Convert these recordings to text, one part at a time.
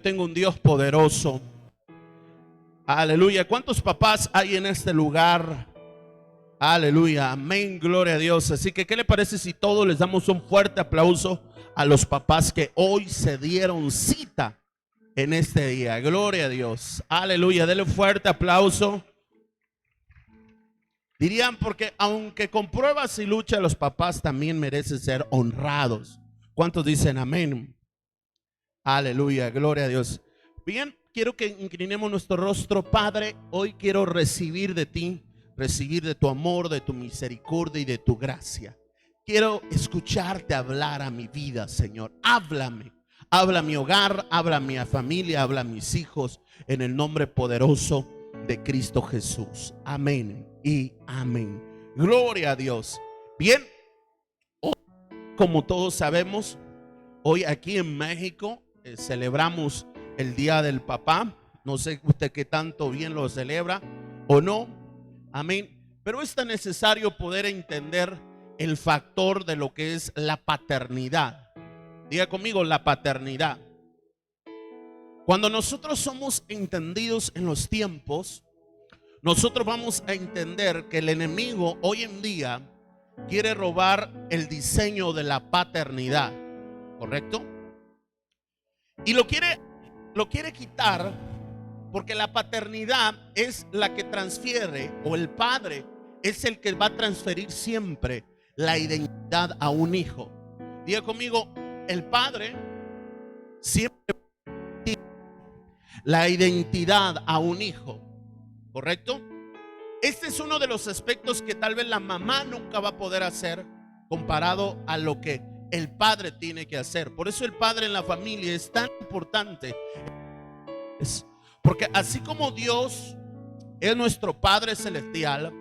Tengo un Dios poderoso. Aleluya. ¿Cuántos papás hay en este lugar? Aleluya. Amén. Gloria a Dios. Así que, ¿qué le parece si todos les damos un fuerte aplauso a los papás que hoy se dieron cita en este día? Gloria a Dios. Aleluya. Denle un fuerte aplauso. Dirían, porque aunque con pruebas y lucha, los papás también merecen ser honrados. ¿Cuántos dicen amén? Aleluya, gloria a Dios. Bien, quiero que inclinemos nuestro rostro. Padre, hoy quiero recibir de ti, recibir de tu amor, de tu misericordia y de tu gracia. Quiero escucharte hablar a mi vida, Señor. Háblame, habla a mi hogar, habla a mi familia, habla a mis hijos, en el nombre poderoso de Cristo Jesús. Amén y amén. Gloria a Dios. Bien, hoy, como todos sabemos, hoy aquí en México celebramos el Día del Papá. No sé usted qué tanto bien lo celebra o no. Amén. Pero es tan necesario poder entender el factor de lo que es la paternidad. Diga conmigo, la paternidad. Cuando nosotros somos entendidos en los tiempos, nosotros vamos a entender que el enemigo hoy en día quiere robar el diseño de la paternidad, ¿correcto? Y lo quiere quitar, porque la paternidad es la que transfiere, o el padre es el que va a transferir siempre la identidad a un hijo. Diga conmigo, el padre siempre la identidad a un hijo, ¿correcto? Este es uno de los aspectos que tal vez la mamá nunca va a poder hacer comparado a lo que el padre tiene que hacer. Por eso el padre en la familia es tan importante. Porque así como Dios es nuestro Padre celestial,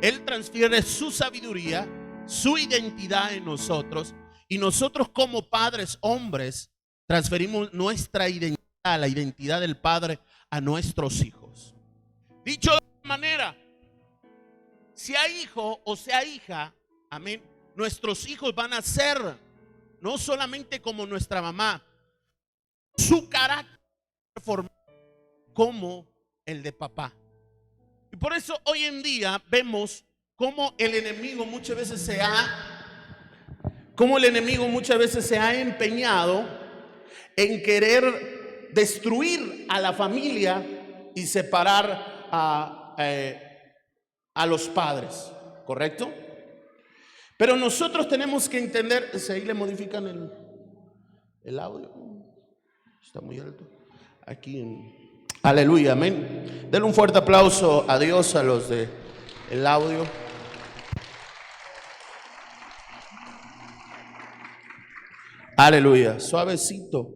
Él transfiere su sabiduría, su identidad en nosotros, y nosotros como padres hombres transferimos nuestra identidad, la identidad del Padre, a nuestros hijos. Dicho de otra manera, sea hijo o sea hija, amén, nuestros hijos van a ser no solamente como nuestra mamá, su carácter formado como el de papá. Y por eso hoy en día vemos cómo el enemigo muchas veces se ha empeñado en querer destruir a la familia y separar a los padres, ¿correcto? Pero nosotros tenemos que entender, si ahí le modifican el audio, está muy alto, aleluya, amén. Denle un fuerte aplauso a Dios, a los de el audio. Aleluya, suavecito.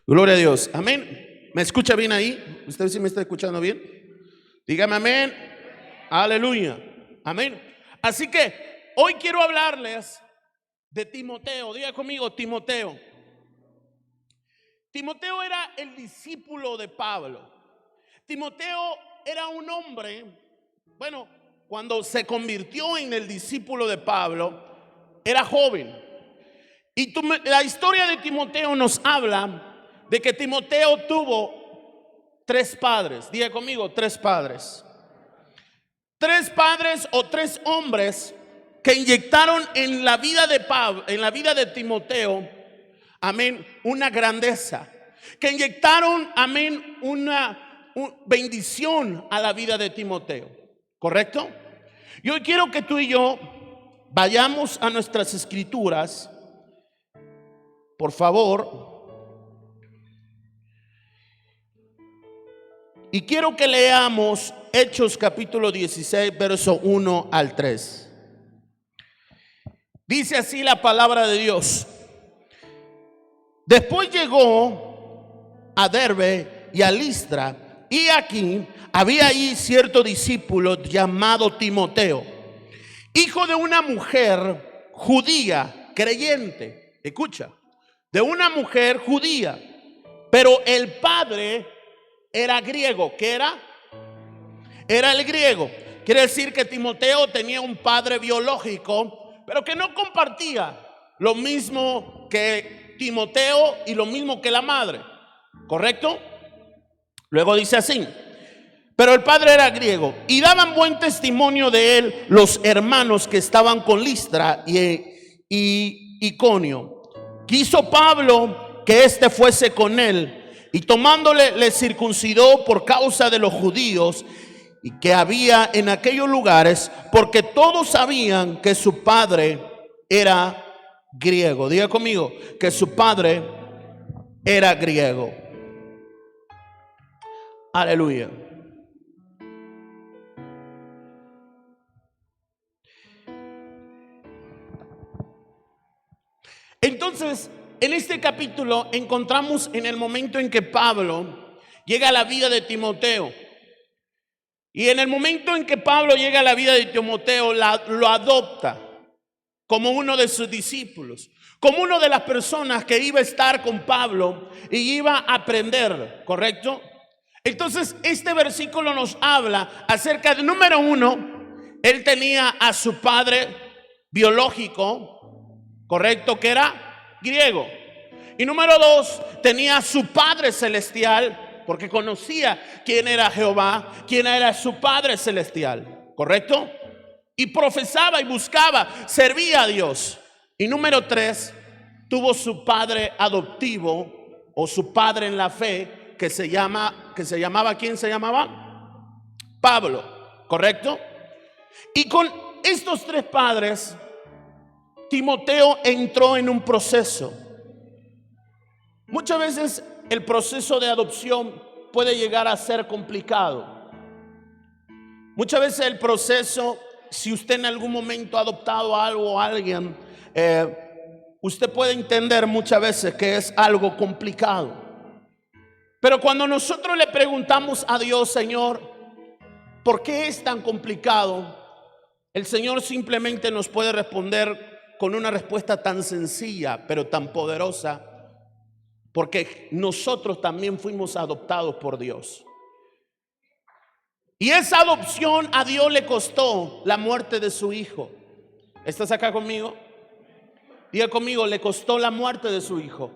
Gloria a Dios, amén. ¿Me escucha bien ahí? ¿Usted sí me está escuchando bien? Dígame amén. Aleluya, amén. Así que hoy quiero hablarles de Timoteo. Diga conmigo, Timoteo. Timoteo era el discípulo de Pablo. Timoteo era un hombre, bueno, cuando se convirtió en el discípulo de Pablo, era joven. Y la historia de Timoteo nos habla de que Timoteo tuvo 3 padres. Diga conmigo, 3 padres. 3 padres o 3 hombres que inyectaron en la vida de Pablo, en la vida de Timoteo, amén, una grandeza, que inyectaron, amén, una bendición a la vida de Timoteo, ¿correcto? Y hoy quiero que tú y yo vayamos a nuestras escrituras, por favor, y quiero que leamos Hechos capítulo 16, verso 1 al 3. Dice así la palabra de Dios. Después llegó a Derbe y a Listra, y aquí había ahí cierto discípulo llamado Timoteo, hijo de una mujer judía creyente. Escucha, de una mujer judía, pero el padre era griego. ¿Qué era? Era el griego. Quiere decir que Timoteo tenía un padre biológico, pero que no compartía lo mismo que Timoteo y lo mismo que la madre. ¿correcto? Luego dice así: pero el padre era griego, y daban buen testimonio de él los hermanos que estaban con Listra y Iconio. Quiso Pablo que éste fuese con él, y tomándole le circuncidó por causa de los judíos y que había en aquellos lugares, porque todos sabían que su padre era griego. Diga conmigo, que su padre era griego. Aleluya. Entonces, en este capítulo encontramos en el momento en que Pablo llega a la vida de Timoteo. Y en el momento en que Pablo llega a la vida de Timoteo, lo adopta como uno de sus discípulos, como una de las personas que iba a estar con Pablo y iba a aprender, ¿correcto? Entonces, este versículo nos habla acerca de, número uno, él tenía a su padre biológico, ¿correcto? Que era griego. Y número dos, tenía a su Padre celestial, porque conocía quién era Jehová, quién era su Padre celestial, ¿correcto? Y profesaba y buscaba, servía a Dios. Y número tres, tuvo su padre adoptivo o su padre en la fe, que se llamaba, ¿quién se llamaba? Pablo, ¿correcto? Y con estos tres padres, Timoteo entró en un proceso. Muchas veces el proceso de adopción puede llegar a ser complicado. Muchas veces el proceso, si usted en algún momento ha adoptado algo o a alguien, usted puede entender muchas veces que es algo complicado. Pero cuando nosotros le preguntamos a Dios, Señor, ¿por qué es tan complicado? El Señor simplemente nos puede responder con una respuesta tan sencilla, pero tan poderosa, porque nosotros también fuimos adoptados por Dios. Y esa adopción a Dios le costó la muerte de su hijo. ¿Estás acá conmigo? Diga conmigo, le costó la muerte de su hijo.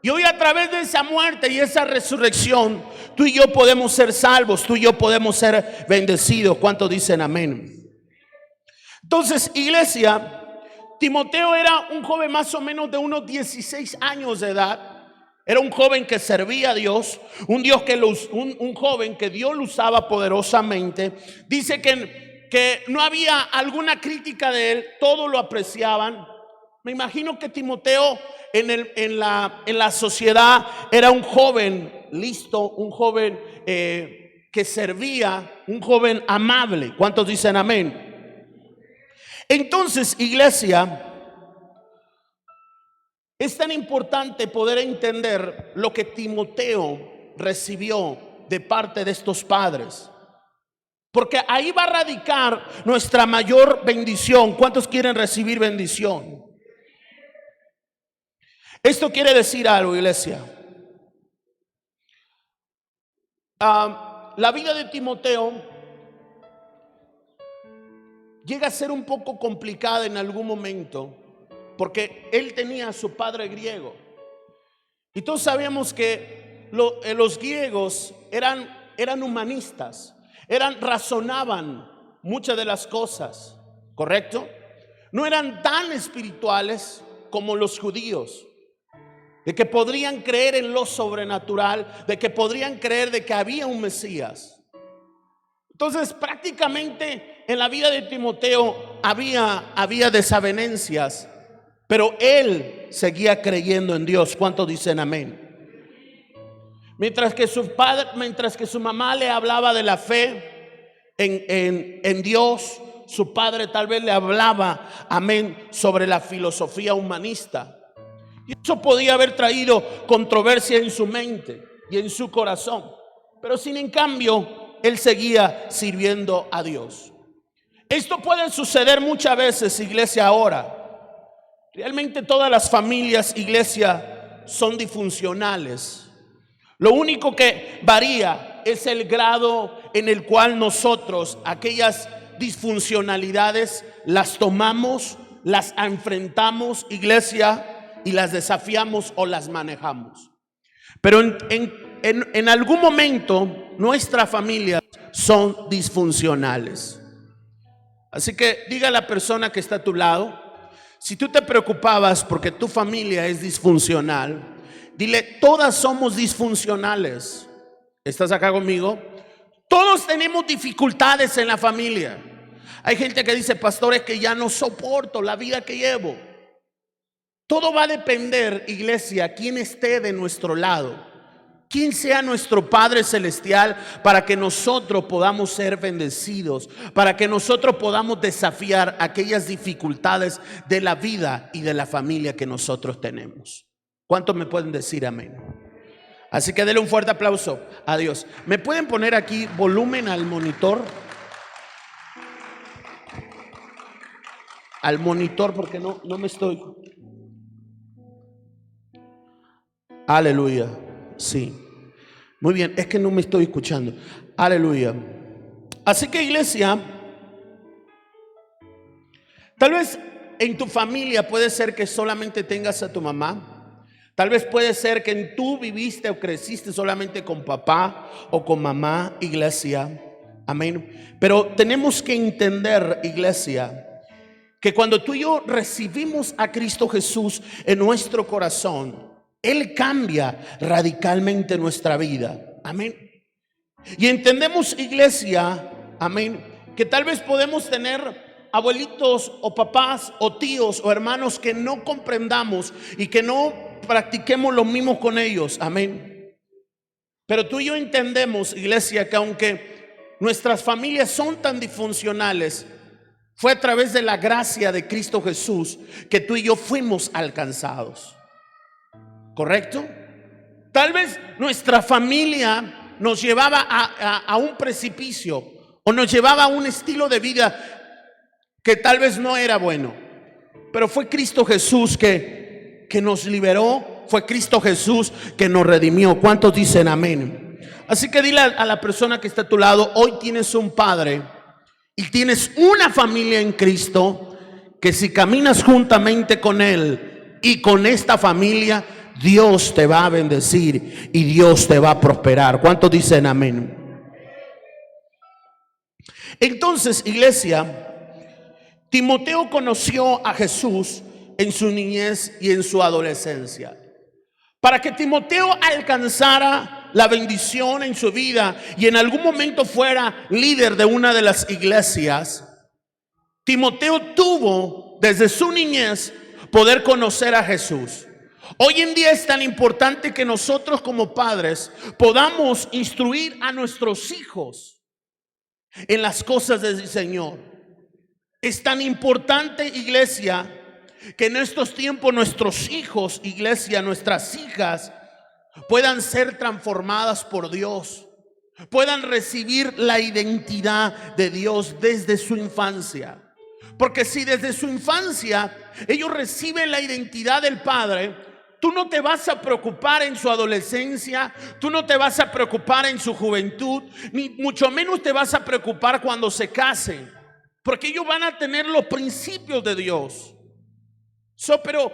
Y hoy, a través de esa muerte y esa resurrección, tú y yo podemos ser salvos, tú y yo podemos ser bendecidos. ¿Cuántos dicen amén? Entonces, iglesia, Timoteo era un joven más o menos de unos 16 años de edad. Era un joven que servía a Dios, un joven que Dios lo usaba poderosamente. Dice que no había alguna crítica de él, todos lo apreciaban. Me imagino que Timoteo en la sociedad era un joven listo, un joven que servía, un joven amable. ¿Cuántos dicen amén? Entonces, iglesia, es tan importante poder entender lo que Timoteo recibió de parte de estos padres, porque ahí va a radicar nuestra mayor bendición. ¿Cuántos quieren recibir bendición? Esto quiere decir algo, iglesia. La vida de Timoteo llega a ser un poco complicada en algún momento, porque él tenía a su padre griego. Y todos sabemos que los griegos eran humanistas, razonaban muchas de las cosas, ¿correcto? No eran tan espirituales como los judíos, de que podrían creer en lo sobrenatural, de que podrían creer de que había un Mesías. Entonces, prácticamente en la vida de Timoteo había desavenencias, pero él seguía creyendo en Dios. ¿Cuántos dicen amén? Mientras que su mamá le hablaba de la fe en Dios, su padre tal vez le hablaba, amén, sobre la filosofía humanista. Y eso podía haber traído controversia en su mente y en su corazón. Pero sin en cambio, él seguía sirviendo a Dios. Esto puede suceder muchas veces, iglesia, ahora. Realmente todas las familias, iglesia, son disfuncionales. Lo único que varía es el grado en el cual nosotros aquellas disfuncionalidades las tomamos, las enfrentamos, iglesia, y las desafiamos o las manejamos. Pero en algún momento nuestras familias son disfuncionales. Así que diga a la persona que está a tu lado, si tú te preocupabas porque tu familia es disfuncional, dile, todas somos disfuncionales. ¿Estás acá conmigo? Todos tenemos dificultades en la familia. Hay gente que dice, pastor, es que ya no soporto la vida que llevo. Todo va a depender, iglesia, quién esté de nuestro lado, quién sea nuestro Padre Celestial, para que nosotros podamos ser bendecidos, para que nosotros podamos desafiar aquellas dificultades de la vida y de la familia que nosotros tenemos. ¿Cuántos me pueden decir amén? Así que denle un fuerte aplauso a Dios. ¿Me pueden poner aquí volumen al monitor? Al monitor, porque no me estoy. Aleluya. Sí. Muy bien, es que no me estoy escuchando. Aleluya. Así que, iglesia, tal vez en tu familia puede ser que solamente tengas a tu mamá. Tal vez puede ser que tú viviste o creciste solamente con papá o con mamá, iglesia. Amén. Pero tenemos que entender, iglesia, que cuando tú y yo recibimos a Cristo Jesús en nuestro corazón, Él cambia radicalmente nuestra vida. Amén. Y entendemos, iglesia, amén, que tal vez podemos tener abuelitos o papás o tíos o hermanos que no comprendamos y que no practiquemos lo mismo con ellos. Amén. Pero tú y yo entendemos, iglesia, que aunque nuestras familias son tan disfuncionales, fue a través de la gracia de Cristo Jesús que tú y yo fuimos alcanzados. ¿Correcto? Tal vez nuestra familia nos llevaba a un precipicio o nos llevaba a un estilo de vida que tal vez no era bueno. Pero fue Cristo Jesús que nos liberó, fue Cristo Jesús que nos redimió. ¿Cuántos dicen amén? Así que dile a la persona que está a tu lado, hoy tienes un padre y tienes una familia en Cristo, que si caminas juntamente con Él y con esta familia, Dios te va a bendecir y Dios te va a prosperar. ¿Cuántos dicen amén? Entonces, iglesia, Timoteo conoció a Jesús en su niñez y en su adolescencia. Para que Timoteo alcanzara la bendición en su vida y en algún momento fuera líder de una de las iglesias, Timoteo tuvo desde su niñez poder conocer a Jesús. Hoy en día es tan importante que nosotros como padres podamos instruir a nuestros hijos en las cosas del Señor. Es tan importante, iglesia, que en estos tiempos nuestros hijos, iglesia, nuestras hijas puedan ser transformadas por Dios, puedan recibir la identidad de Dios desde su infancia. Porque si desde su infancia ellos reciben la identidad del Padre, tú no te vas a preocupar en su adolescencia, tú no te vas a preocupar en su juventud, ni mucho menos te vas a preocupar cuando se casen, porque ellos van a tener los principios de Dios. Pero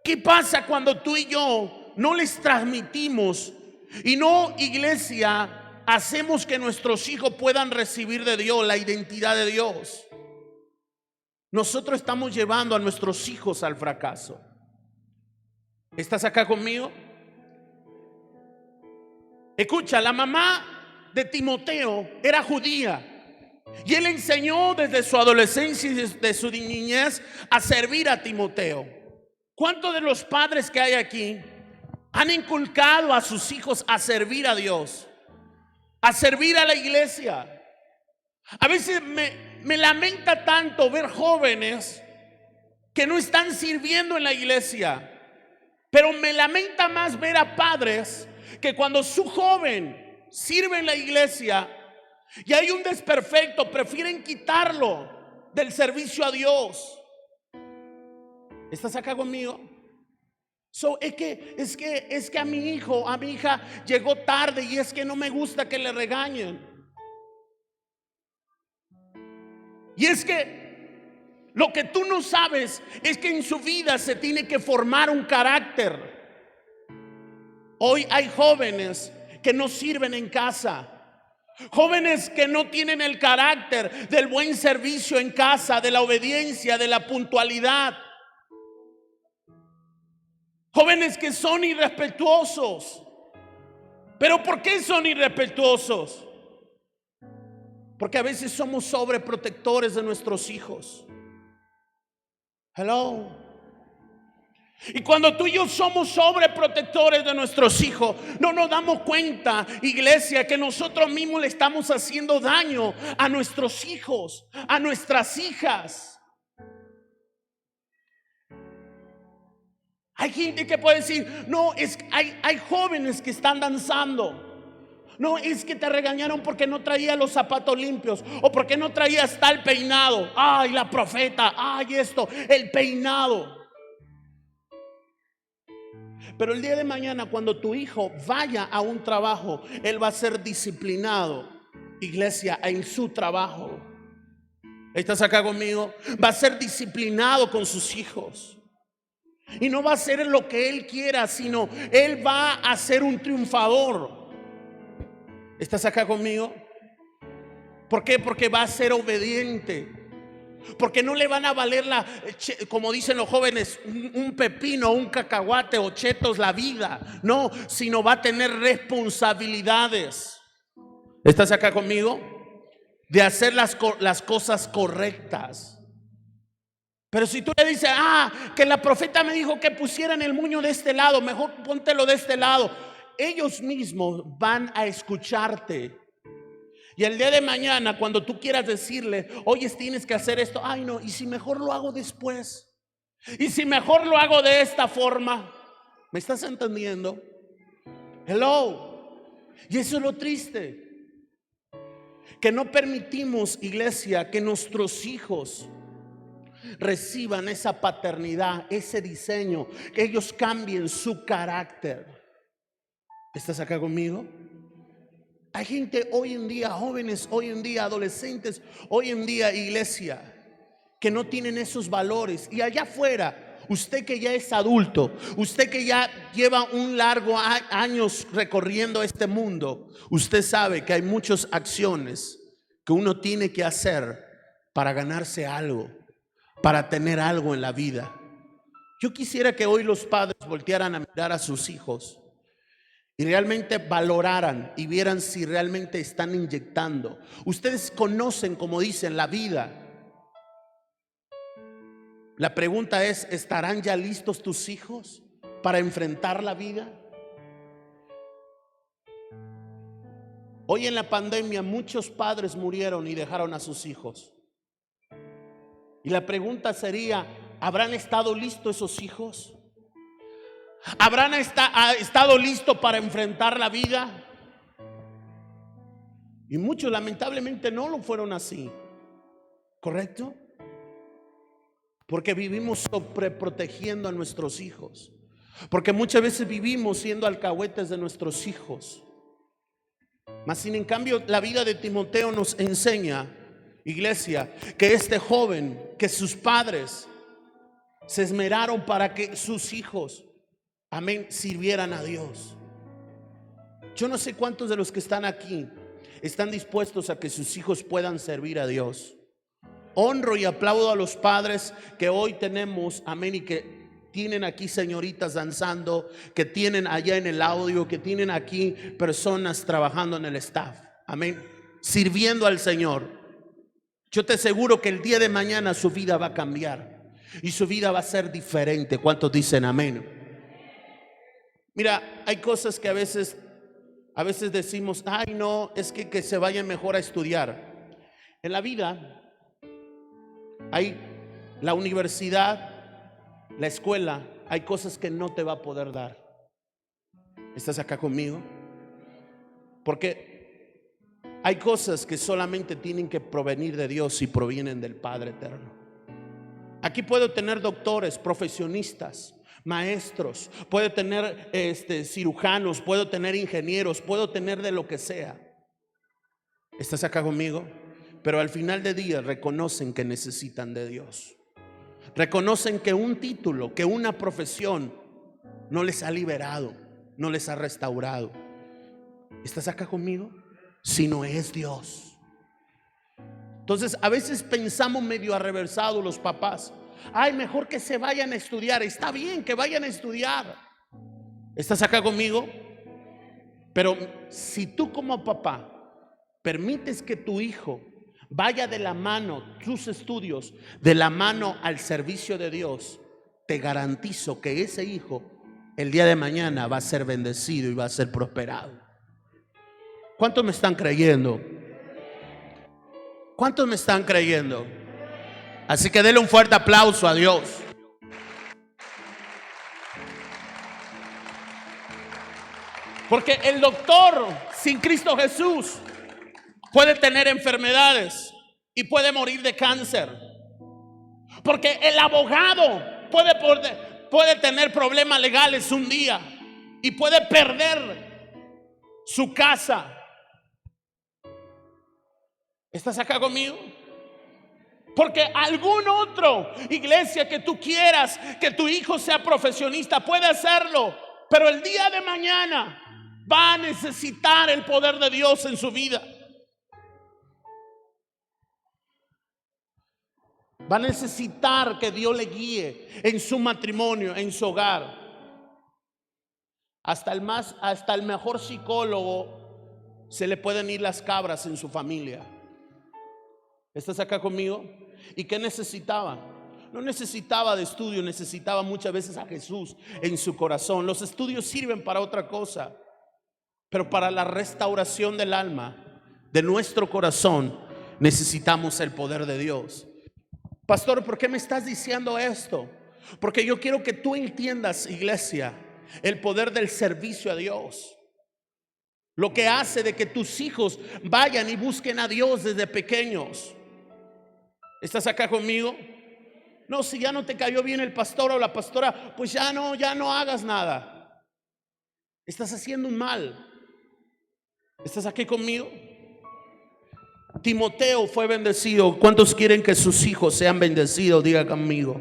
¿qué pasa cuando tú y yo no les transmitimos y no, iglesia, hacemos que nuestros hijos puedan recibir de Dios la identidad de Dios? Nosotros estamos llevando a nuestros hijos al fracaso. ¿Estás acá conmigo? Escucha, la mamá de Timoteo era judía y él enseñó desde su adolescencia y desde su niñez a servir a Timoteo. ¿Cuántos de los padres que hay aquí han inculcado a sus hijos a servir a Dios, a servir a la iglesia? A veces me lamenta tanto ver jóvenes que no están sirviendo en la iglesia. Pero me lamenta más ver a padres que cuando su joven sirve en la iglesia y hay un desperfecto, prefieren quitarlo del servicio a Dios. ¿Estás acá conmigo? Es que a mi hijo, a mi hija llegó tarde y es que no me gusta que le regañen. Y es que lo que tú no sabes es que en su vida se tiene que formar un carácter. Hoy hay jóvenes que no sirven en casa. Jóvenes que no tienen el carácter del buen servicio en casa, de la obediencia, de la puntualidad. Jóvenes que son irrespetuosos. ¿Pero por qué son irrespetuosos? Porque a veces somos sobreprotectores de nuestros hijos. Hello. Y cuando tú y yo somos sobreprotectores de nuestros hijos, no nos damos cuenta, iglesia, que nosotros mismos le estamos haciendo daño a nuestros hijos, a nuestras hijas. Hay gente que puede decir, no, hay jóvenes que están danzando. No, es que te regañaron porque no traías los zapatos limpios, o porque no traías tal peinado. Ay, la profeta, ay, esto, el peinado. Pero el día de mañana, cuando tu hijo vaya a un trabajo, él va a ser disciplinado, iglesia, en su trabajo. ¿Estás acá conmigo? Va a ser disciplinado con sus hijos. Y no va a hacer lo que él quiera, sino él va a ser un triunfador. ¿Estás acá conmigo? ¿Por qué? Porque va a ser obediente. Porque no le van a valer como dicen los jóvenes, un pepino, un cacahuate o chetos la vida. No, sino va a tener responsabilidades. ¿Estás acá conmigo? De hacer las cosas correctas. Pero si tú le dices, que la profeta me dijo que pusieran el moño de este lado, mejor póntelo de este lado. Ellos mismos van a escucharte. Y el día de mañana, cuando tú quieras decirle, oye, tienes que hacer esto, ay no, y si mejor lo hago después, y si mejor lo hago de esta forma. ¿Me estás entendiendo? Hello. Y eso es lo triste, que no permitimos, iglesia, que nuestros hijos reciban esa paternidad, ese diseño, que ellos cambien su carácter. ¿Estás acá conmigo? Hay gente hoy en día, jóvenes hoy en día, adolescentes hoy en día, iglesia, que no tienen esos valores. Y allá afuera, usted que ya es adulto, usted que ya lleva un largo años recorriendo este mundo, usted sabe que hay muchas acciones que uno tiene que hacer para ganarse algo, para tener algo en la vida. Yo quisiera que hoy los padres voltearan a mirar a sus hijos y realmente valoraran y vieran si realmente están inyectando. Ustedes conocen, como dicen, la vida. La pregunta es, ¿estarán ya listos tus hijos para enfrentar la vida? Hoy en la pandemia muchos padres murieron y dejaron a sus hijos. Y la pregunta sería, ¿habrán estado listos esos hijos? ¿Habrán estado listos para enfrentar la vida? Y muchos lamentablemente no lo fueron así. ¿Correcto? Porque vivimos sobreprotegiendo a nuestros hijos. Porque muchas veces vivimos siendo alcahuetes de nuestros hijos. Mas sin en cambio la vida de Timoteo nos enseña, iglesia, que este joven, que sus padres se esmeraron para que sus hijos, amén, sirvieran a Dios. Yo no sé cuántos de los que están aquí están dispuestos a que sus hijos puedan servir a Dios. Honro y aplaudo a los padres que hoy tenemos, amén, y que tienen aquí señoritas danzando, que tienen allá en el audio, que tienen aquí personas trabajando en el staff, amén, sirviendo al Señor. Yo te aseguro que el día de mañana su vida va a cambiar y su vida va a ser diferente. ¿Cuántos dicen amén? Mira, hay cosas que a veces decimos, ay no, es que se vayan mejor a estudiar. En la vida hay la universidad, la escuela, hay cosas que no te va a poder dar. ¿Estás acá conmigo? Porque hay cosas que solamente tienen que provenir de Dios y provienen del Padre eterno. Aquí puedo tener doctores, profesionistas, maestros, puedo tener cirujanos, puedo tener ingenieros, puedo tener de lo que sea. ¿Estás acá conmigo? Pero al final del día reconocen que necesitan de Dios. Reconocen que un título, que una profesión no les ha liberado. no les ha restaurado. ¿Estás acá conmigo? Si no es Dios. Entonces a veces pensamos medio arreversados los papás. Ay, mejor que se vayan a estudiar. Está bien que vayan a estudiar. ¿Estás acá conmigo? Pero si tú como papá permites que tu hijo vaya de la mano, sus estudios, de la mano al servicio de Dios, te garantizo que ese hijo el día de mañana va a ser bendecido y va a ser prosperado. ¿Cuántos me están creyendo? ¿Cuántos me están creyendo? Así que denle un fuerte aplauso a Dios. Porque el doctor sin Cristo Jesús puede tener enfermedades y puede morir de cáncer. Porque el abogado puede tener problemas legales un día y puede perder su casa. ¿Estás acá conmigo? Porque algún otro iglesia que tú quieras que tu hijo sea profesionista puede hacerlo, pero el día de mañana va a necesitar el poder de Dios en su vida. Va a necesitar que Dios le guíe en su matrimonio, en su hogar. Hasta el mejor psicólogo se le pueden ir las cabras en su familia. ¿Estás acá conmigo? ¿Y qué necesitaba? No necesitaba de estudio, necesitaba muchas veces a Jesús en su corazón. Los estudios sirven para otra cosa, pero para la restauración del alma, de nuestro corazón, necesitamos el poder de Dios. Pastor, ¿por qué me estás diciendo esto? Porque yo quiero que tú entiendas, iglesia, el poder del servicio a Dios. Lo que hace de que tus hijos vayan y busquen a Dios desde pequeños. ¿Estás acá conmigo? No, si ya no te cayó bien el pastor o la pastora, pues ya no hagas nada. Estás haciendo un mal. ¿Estás aquí conmigo? Timoteo fue bendecido. ¿Cuántos quieren que sus hijos sean bendecidos? Diga conmigo.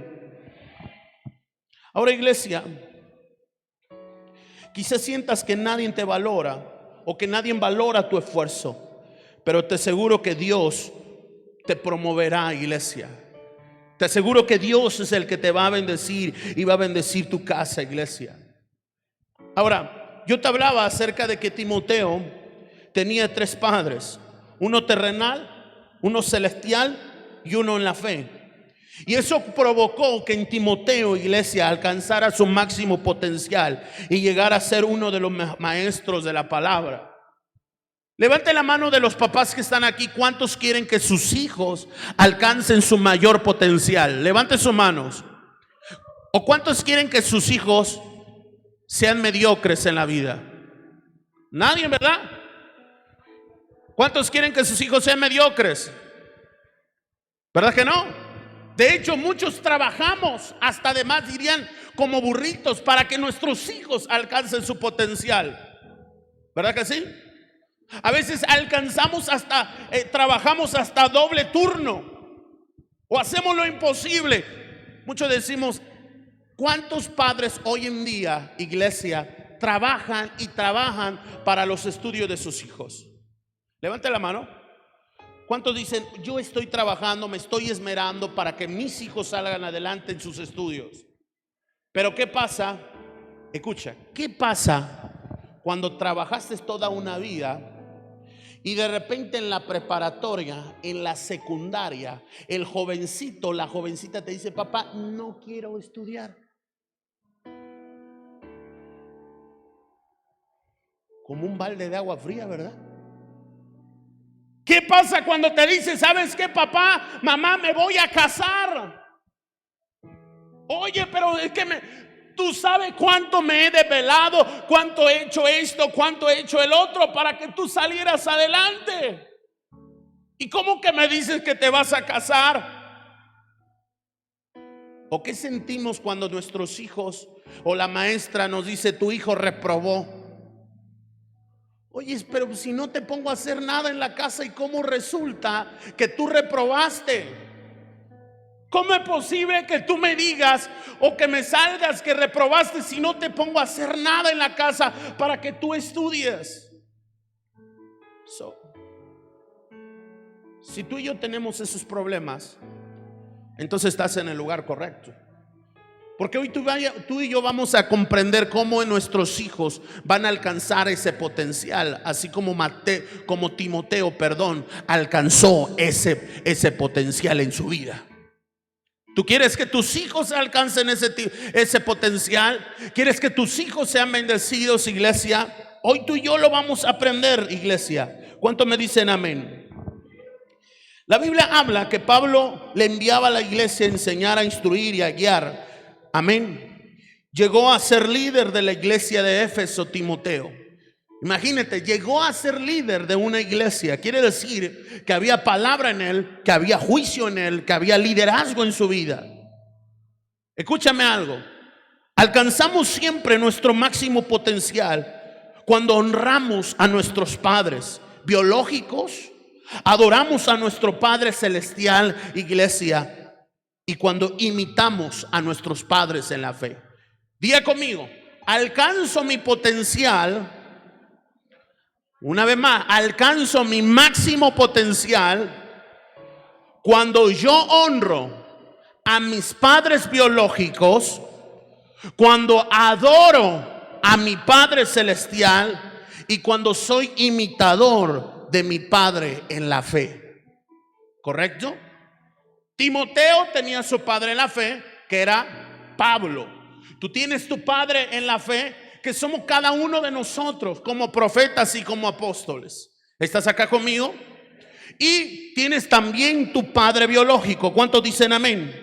Ahora, iglesia, quizás sientas que nadie te valora o que nadie valora tu esfuerzo, pero te aseguro que Dios te promoverá, iglesia. Te aseguro que Dios es el que te va a bendecir y va a bendecir tu casa, iglesia. Ahora, yo te hablaba acerca de que Timoteo tenía 3 padres: uno terrenal, uno celestial y uno en la fe. Y eso provocó que en Timoteo, iglesia, alcanzara su máximo potencial y llegara a ser uno de los maestros de la palabra. Levante la mano de los papás que están aquí. ¿Cuántos quieren que sus hijos alcancen su mayor potencial? Levante sus manos. ¿O cuántos quieren que sus hijos sean mediocres en la vida? Nadie, ¿verdad? ¿Cuántos quieren que sus hijos sean mediocres? ¿Verdad que no? De hecho, muchos trabajamos, hasta además dirían como burritos, para que nuestros hijos alcancen su potencial. ¿Verdad que sí? A veces trabajamos hasta doble turno o hacemos lo imposible. Muchos decimos, ¿cuántos padres hoy en día, iglesia, trabajan para los estudios de sus hijos? Levante la mano. ¿Cuántos dicen, yo estoy trabajando, me estoy esmerando para que mis hijos salgan adelante en sus estudios? Pero ¿qué pasa? Escucha, ¿qué pasa cuando trabajaste toda una vida y de repente en la preparatoria, en la secundaria, el jovencito, la jovencita te dice, papá, no quiero estudiar? Como un balde de agua fría, ¿verdad? ¿Qué pasa cuando te dice, sabes qué, papá, mamá, me voy a casar? Oye, pero es que tú sabes cuánto me he desvelado, cuánto he hecho esto, cuánto he hecho el otro para que tú salieras adelante. ¿Y cómo que me dices que te vas a casar? ¿O qué sentimos cuando nuestros hijos o la maestra nos dice, tu hijo reprobó? Oye, pero si no te pongo a hacer nada en la casa, ¿y cómo resulta que tú reprobaste? ¿Cómo es posible que tú me digas o que me salgas que reprobaste si no te pongo a hacer nada en la casa para que tú estudies? Si tú y yo tenemos esos problemas, entonces estás en el lugar correcto. Porque hoy tú y yo vamos a comprender cómo nuestros hijos van a alcanzar ese potencial, así como Timoteo, alcanzó ese potencial en su vida. ¿Tú quieres que tus hijos alcancen ese potencial? ¿Quieres que tus hijos sean bendecidos, iglesia? Hoy tú y yo lo vamos a aprender, iglesia. ¿Cuántos me dicen amén? La Biblia habla que Pablo le enviaba a la iglesia a enseñar, a instruir y a guiar. Amén. Llegó a ser líder de la iglesia de Éfeso, Timoteo. Imagínate, llegó a ser líder de una iglesia. Quiere decir que había palabra en él, que había juicio en él, que había liderazgo en su vida. Escúchame algo. Alcanzamos siempre nuestro máximo potencial cuando honramos a nuestros padres biológicos, adoramos a nuestro Padre Celestial, iglesia, y cuando imitamos a nuestros padres en la fe. Diga conmigo, alcanzo mi potencial. Una vez más, alcanzo mi máximo potencial cuando yo honro a mis padres biológicos, cuando adoro a mi Padre Celestial y cuando soy imitador de mi Padre en la fe. ¿Correcto? Timoteo tenía su padre en la fe, que era Pablo. Tú tienes tu padre en la fe, que somos cada uno de nosotros como profetas y como apóstoles. ¿Estás acá conmigo? Y tienes también tu padre biológico. ¿Cuántos dicen amén?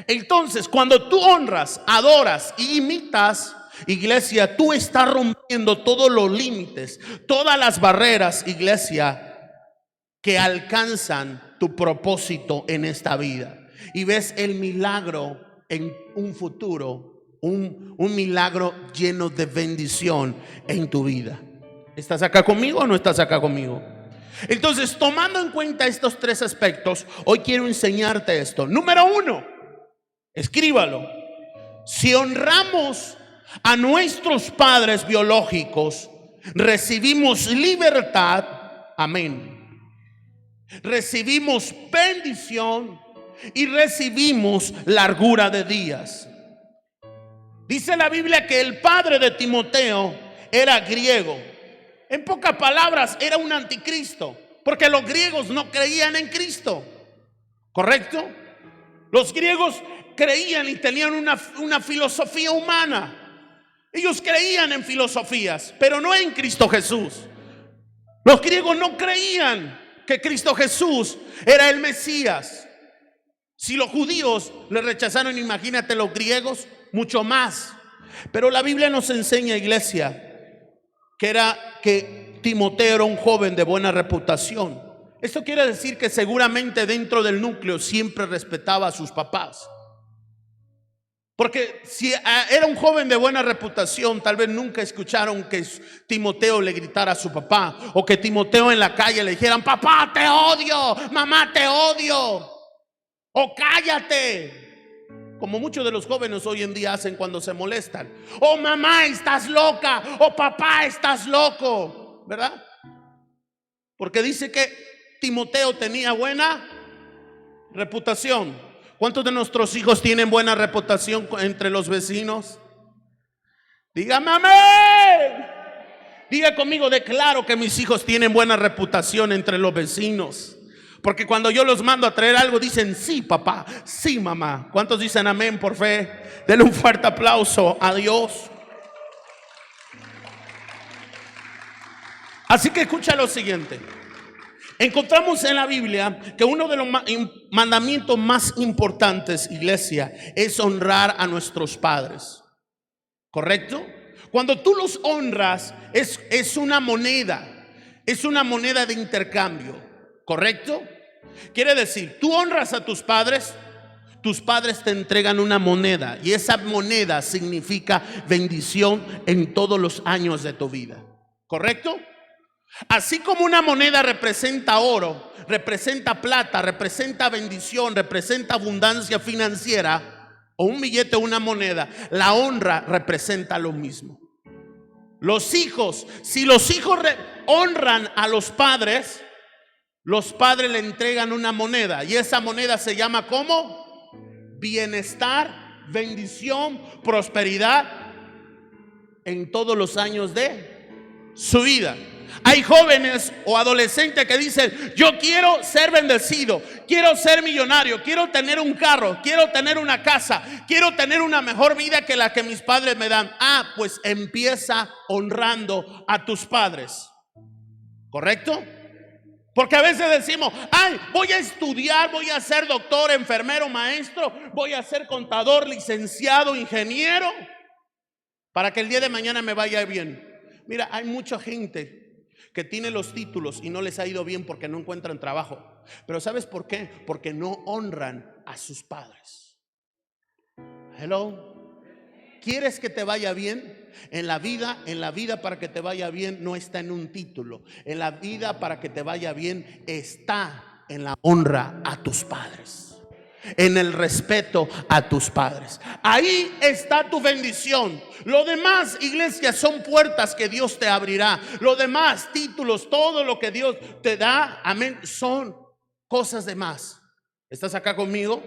Entonces, cuando tú honras, adoras y imitas, iglesia, tú estás rompiendo todos los límites, todas las barreras, iglesia, que alcanzan tu propósito en esta vida. Y ves el milagro en un futuro. Un milagro lleno de bendición en tu vida. ¿Estás acá conmigo o no estás acá conmigo? Entonces, tomando en cuenta estos tres aspectos, hoy quiero enseñarte esto. Número 1, escríbalo. Si honramos a nuestros padres biológicos, recibimos libertad. Amén. Recibimos bendición y recibimos largura de días. Dice la Biblia que el padre de Timoteo era griego. En pocas palabras, era un anticristo, porque los griegos no creían en Cristo. ¿Correcto? Los griegos creían y tenían una filosofía humana. Ellos creían en filosofías, pero no en Cristo Jesús. Los griegos no creían que Cristo Jesús era el Mesías. Si los judíos le rechazaron, imagínate los griegos, mucho más. Pero la Biblia nos enseña, iglesia, que Timoteo era un joven de buena reputación. Esto quiere decir que seguramente dentro del núcleo siempre respetaba a sus papás. Porque si era un joven de buena reputación, tal vez nunca escucharon que Timoteo le gritara a su papá, o que Timoteo en la calle le dijeran: papá, te odio, mamá, te odio, o cállate, como muchos de los jóvenes hoy en día hacen cuando se molestan. Oh, mamá, estás loca, o papá, estás loco, ¿verdad? Porque dice que Timoteo tenía buena reputación. ¿Cuántos de nuestros hijos tienen buena reputación entre los vecinos? Dígame amén. Diga conmigo: declaro que mis hijos tienen buena reputación entre los vecinos. Porque cuando yo los mando a traer algo, dicen: sí, papá, sí, mamá. ¿Cuántos dicen amén por fe? Denle un fuerte aplauso a Dios. Así que escucha lo siguiente. Encontramos en la Biblia que uno de los mandamientos más importantes, iglesia, es honrar a nuestros padres. ¿Correcto? Cuando tú los honras, es una moneda de intercambio. ¿Correcto? Quiere decir, tú honras a tus padres te entregan una moneda, y esa moneda significa bendición en todos los años de tu vida. ¿Correcto? Así como una moneda representa oro, representa plata, representa bendición, representa abundancia financiera, o un billete o una moneda, la honra representa lo mismo. Los hijos, si los hijos honran a los padres le entregan una moneda, y esa moneda se llama ¿cómo? Bienestar, bendición, prosperidad en todos los años de su vida. Hay jóvenes o adolescentes que dicen: yo quiero ser bendecido, quiero ser millonario, quiero tener un carro, quiero tener una casa, quiero tener una mejor vida que la que mis padres me dan. Pues empieza honrando a tus padres, ¿correcto? Porque a veces decimos: voy a estudiar, voy a ser doctor, enfermero, maestro, voy a ser contador, licenciado, ingeniero, para que el día de mañana me vaya bien. Mira, hay mucha gente que tiene los títulos y no les ha ido bien porque no encuentran trabajo. Pero ¿sabes por qué? Porque no honran a sus padres. Hello. ¿Quieres que te vaya bien? En la vida para que te vaya bien no está en un título. En la vida para que te vaya bien está en la honra a tus padres, en el respeto a tus padres. Ahí está tu bendición. Lo demás, iglesia, son puertas que Dios te abrirá. Lo demás, títulos, todo lo que Dios te da, amén, son cosas de más. ¿Estás acá conmigo?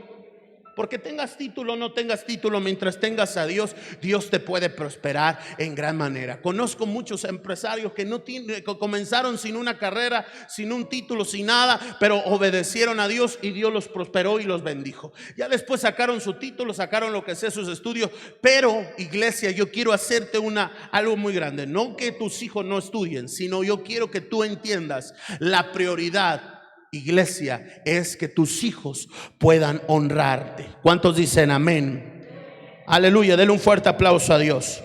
Porque tengas título o no tengas título, mientras tengas a Dios, Dios te puede prosperar en gran manera. Conozco muchos empresarios que que comenzaron sin una carrera, sin un título, sin nada, pero obedecieron a Dios y Dios los prosperó y los bendijo. Ya después sacaron su título, sacaron lo que sea, sus estudios. Pero, iglesia, yo quiero hacerte algo muy grande. No que tus hijos no estudien, sino yo quiero que tú entiendas la prioridad, iglesia, es que tus hijos puedan honrarte. ¿Cuántos dicen amén? Aleluya, denle un fuerte aplauso a Dios.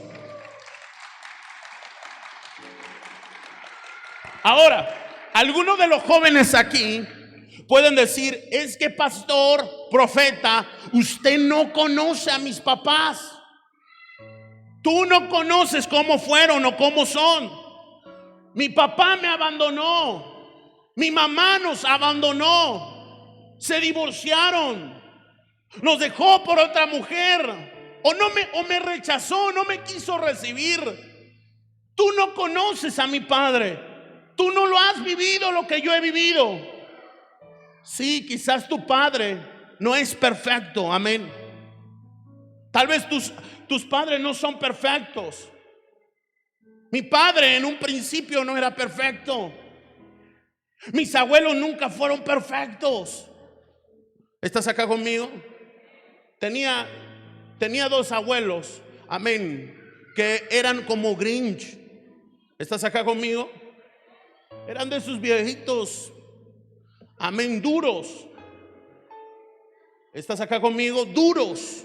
Ahora, algunos de los jóvenes aquí pueden decir: es que pastor, profeta, usted no conoce a mis papás. Tú no conoces cómo fueron o cómo son. Mi papá me abandonó. Mi mamá nos abandonó, se divorciaron, nos dejó por otra mujer, o me rechazó, no me quiso recibir. Tú no conoces a mi padre, tú no lo has vivido lo que yo he vivido. Sí, quizás tu padre no es perfecto, amén. Tal vez tus padres no son perfectos. Mi padre en un principio no era perfecto. Mis abuelos nunca fueron perfectos. ¿Estás acá conmigo? Tenía 2 abuelos, amén, que eran como Grinch. ¿Estás acá conmigo? Eran de esos viejitos, amén, duros. ¿Estás acá conmigo? Duros.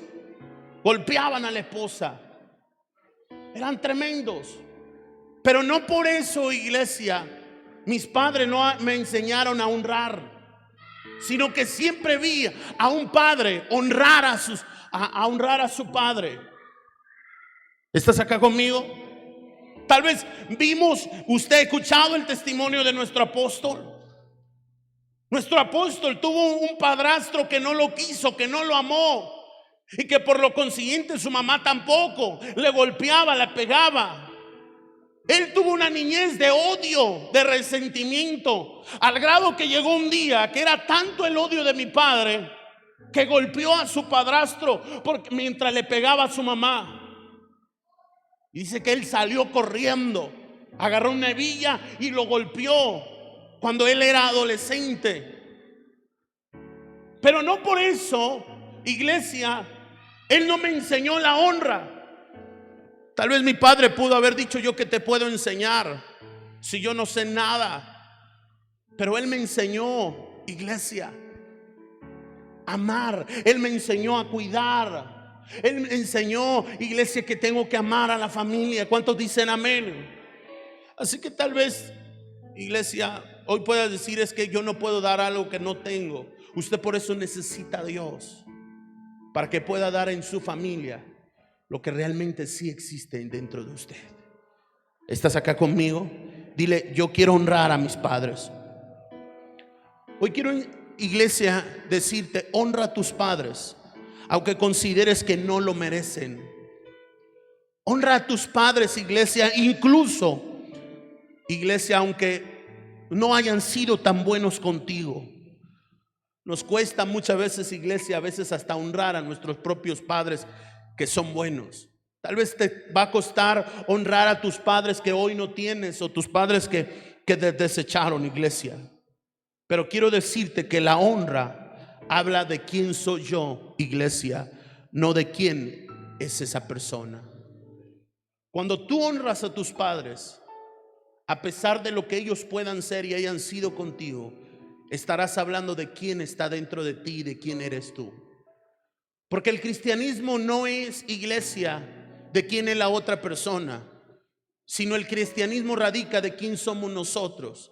Golpeaban a la esposa. Eran tremendos. Pero no por eso, iglesia, mis padres no me enseñaron a honrar, sino que siempre vi a un padre honrar a honrar a su padre. ¿Estás acá conmigo? Tal vez usted ha escuchado el testimonio de nuestro apóstol. Nuestro apóstol tuvo un padrastro que no lo quiso, que no lo amó, y que por lo consiguiente su mamá tampoco. Le golpeaba, le pegaba. Él tuvo una niñez de odio, de resentimiento, al grado que llegó un día que era tanto el odio de mi padre que golpeó a su padrastro mientras le pegaba a su mamá. Y dice que él salió corriendo, agarró una hebilla y lo golpeó cuando él era adolescente. Pero no por eso, iglesia, él no me enseñó la honra. Tal vez mi padre pudo haber dicho: yo que te puedo enseñar si yo no sé nada. Pero él me enseñó, iglesia, a amar. Él me enseñó a cuidar. Él me enseñó, iglesia, que tengo que amar a la familia. ¿Cuántos dicen amén? Así que tal vez, iglesia, hoy puedas decir: es que yo no puedo dar algo que no tengo. Usted por eso necesita a Dios, para que pueda dar en su familia lo que realmente sí existe dentro de usted. ¿Estás acá conmigo? Dile, yo quiero honrar a mis padres. Hoy quiero, iglesia, decirte, honra a tus padres, aunque consideres que no lo merecen. Honra a tus padres, iglesia, incluso, iglesia, aunque no hayan sido tan buenos contigo. Nos cuesta muchas veces, iglesia, a veces hasta honrar a nuestros propios padres que son buenos. Tal vez te va a costar honrar a tus padres que hoy no tienes, o tus padres que te desecharon, iglesia. Pero quiero decirte que la honra habla de quién soy yo, iglesia, no de quién es esa persona. Cuando tú honras a tus padres, a pesar de lo que ellos puedan ser y hayan sido contigo, estarás hablando de quién está dentro de ti y de quién eres tú. Porque el cristianismo no es, iglesia, de quién es la otra persona, sino el cristianismo radica de quién somos nosotros.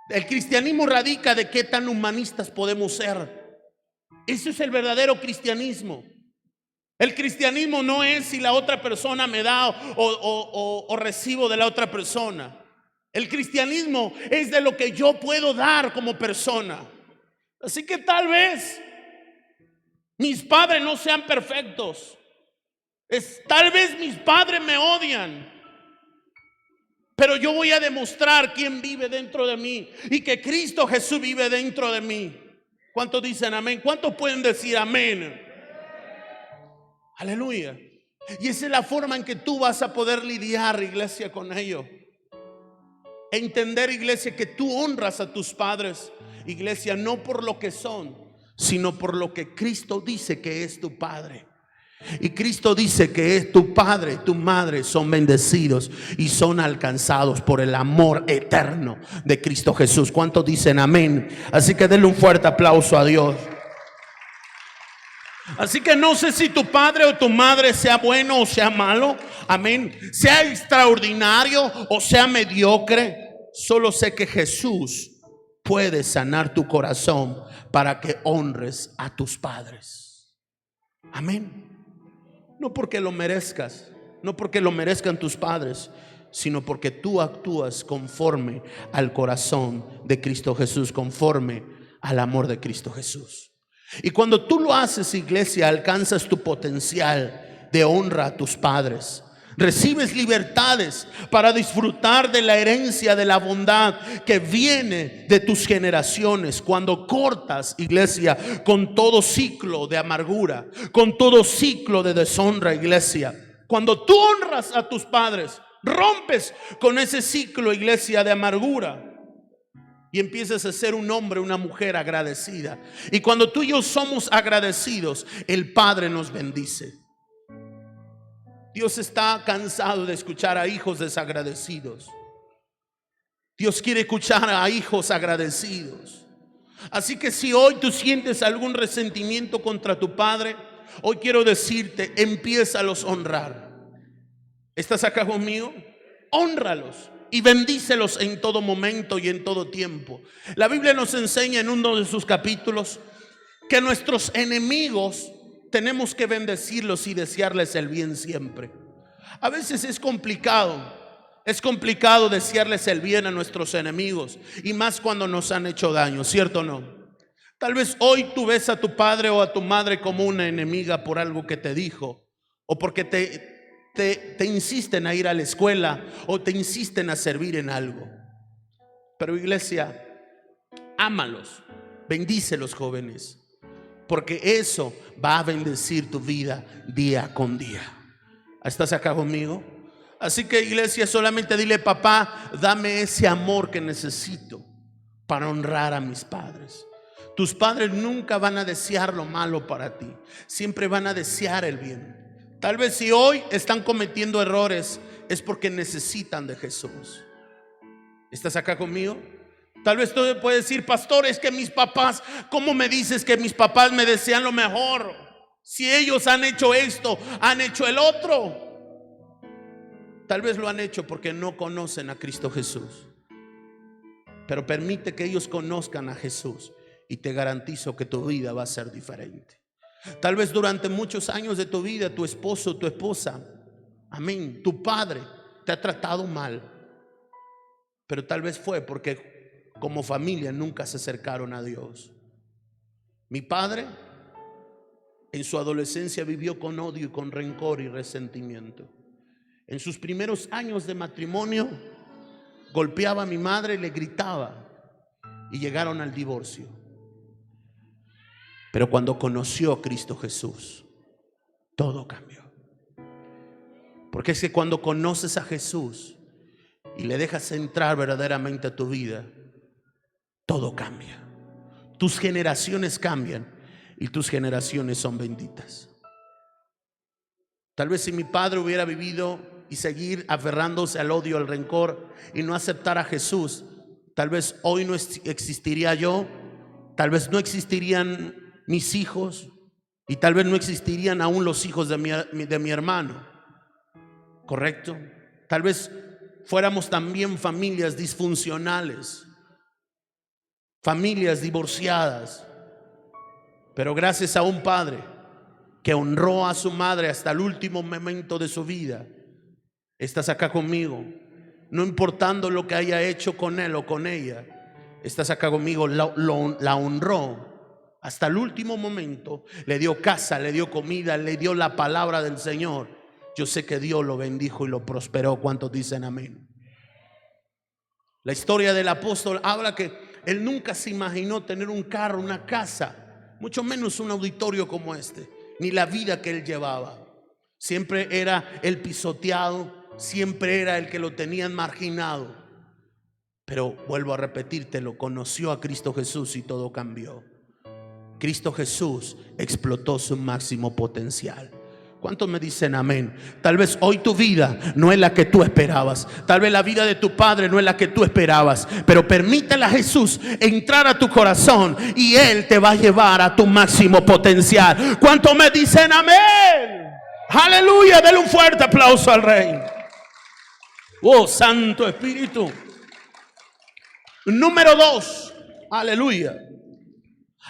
El cristianismo radica de qué tan humanistas podemos ser. Ese es el verdadero cristianismo. El cristianismo no es si la otra persona me da o recibo de la otra persona. El cristianismo es de lo que yo puedo dar como persona. Así que tal vez mis padres no sean perfectos. Tal vez mis padres me odian. Pero yo voy a demostrar quién vive dentro de mí y que Cristo Jesús vive dentro de mí. ¿Cuántos dicen amén? ¿Cuántos pueden decir amén? Aleluya. Y esa es la forma en que tú vas a poder lidiar, iglesia, con ello. Entender, iglesia, que tú honras a tus padres, iglesia, no por lo que son, sino por lo que Cristo dice que es tu Padre. Y Cristo dice que es tu padre, tu madre son bendecidos y son alcanzados por el amor eterno de Cristo Jesús. ¿Cuántos dicen amén? Así que denle un fuerte aplauso a Dios. Así que no sé si tu padre o tu madre sea bueno o sea malo, amén, sea extraordinario o sea mediocre. Solo sé que Jesús puede sanar tu corazón para que honres a tus padres. Amén. No porque lo merezcas, no porque lo merezcan tus padres, sino porque tú actúas conforme al corazón de Cristo Jesús, conforme al amor de Cristo Jesús. Y cuando tú lo haces, iglesia, alcanzas tu potencial de honra a tus padres. Recibes libertades para disfrutar de la herencia de la bondad que viene de tus generaciones. Cuando cortas, iglesia, con todo ciclo de amargura, con todo ciclo de deshonra, iglesia. Cuando tú honras a tus padres, rompes con ese ciclo, iglesia, de amargura. Y empiezas a ser un hombre, una mujer agradecida. Y cuando tú y yo somos agradecidos, el Padre nos bendice. Dios está cansado de escuchar a hijos desagradecidos. Dios quiere escuchar a hijos agradecidos. Así que si hoy tú sientes algún resentimiento contra tu padre, hoy quiero decirte, empiézalos a honrar. ¿Estás acá conmigo? Hónralos y bendícelos en todo momento y en todo tiempo. La Biblia nos enseña en uno de sus capítulos que nuestros enemigos tenemos que bendecirlos y desearles el bien siempre. A veces es complicado desearles el bien a nuestros enemigos, y más cuando nos han hecho daño, ¿cierto o no? Tal vez hoy tú ves a tu padre o a tu madre como una enemiga por algo que te dijo, o porque te insisten a ir a la escuela, o te insisten a servir en algo. Pero iglesia, ámalos, bendícelos, jóvenes, porque eso va a bendecir tu vida día con día. ¿Estás acá conmigo? Así que, iglesia, solamente dile: papá, dame ese amor que necesito para honrar a mis padres. Tus padres nunca van a desear lo malo para ti, siempre van a desear el bien. Tal vez si hoy están cometiendo errores, es porque necesitan de Jesús. ¿Estás acá conmigo? Tal vez tú puedes decir: pastor, es que mis papás, ¿cómo me dices que mis papás me desean lo mejor? Si ellos han hecho esto, han hecho el otro. Tal vez lo han hecho porque no conocen a Cristo Jesús. Pero permite que ellos conozcan a Jesús y te garantizo que tu vida va a ser diferente. Tal vez durante muchos años de tu vida tu esposo, tu esposa, amén, tu padre te ha tratado mal. pero tal vez fue porque como familia nunca se acercaron a Dios. Mi padre en su adolescencia vivió con odio y con rencor y resentimiento. En sus primeros años de matrimonio golpeaba a mi madre y le gritaba, y llegaron al divorcio. Pero cuando conoció a Cristo Jesús, todo cambió. Porque es que cuando conoces a Jesús y le dejas entrar verdaderamente a tu vida, todo cambia. Tus generaciones cambian y tus generaciones son benditas. Tal vez si mi padre hubiera vivido y seguir aferrándose al odio, al rencor y no aceptar a Jesús, tal vez hoy no existiría yo, tal vez no existirían mis hijos y tal vez no existirían aún los hijos de mi hermano. ¿Correcto? Tal vez fuéramos también familias disfuncionales, familias divorciadas, pero gracias a un padre que honró a su madre hasta el último momento de su vida, estás acá conmigo. No importando lo que haya hecho con él o con ella, estás acá conmigo. La honró hasta el último momento, le dio casa, le dio comida, le dio la palabra del Señor. Yo sé que Dios lo bendijo y lo prosperó. ¿Cuántos dicen amén? La historia del apóstol habla que él nunca se imaginó tener un carro, una casa, mucho menos un auditorio como este, ni la vida que él llevaba. Siempre era el pisoteado, siempre era el que lo tenían marginado. Pero vuelvo a repetírtelo, conoció a Cristo Jesús y todo cambió. Cristo Jesús explotó su máximo potencial. ¿Cuántos me dicen amén? Tal vez hoy tu vida no es la que tú esperabas. Tal vez la vida de tu padre no es la que tú esperabas. Pero permítele a Jesús entrar a tu corazón y Él te va a llevar a tu máximo potencial. ¿Cuántos me dicen amén? Aleluya, denle un fuerte aplauso al Rey. Oh, Santo Espíritu. Número 2, aleluya.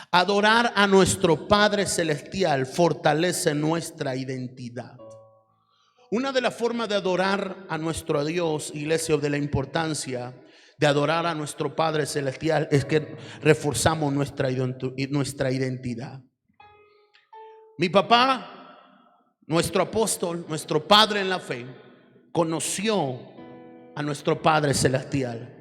Adorar a nuestro Padre Celestial fortalece nuestra identidad. Una de las formas de adorar a nuestro Dios, iglesia, o de la importancia de adorar a nuestro Padre Celestial, es que reforzamos nuestra identidad. Mi papá, nuestro apóstol, nuestro padre en la fe, conoció a nuestro Padre Celestial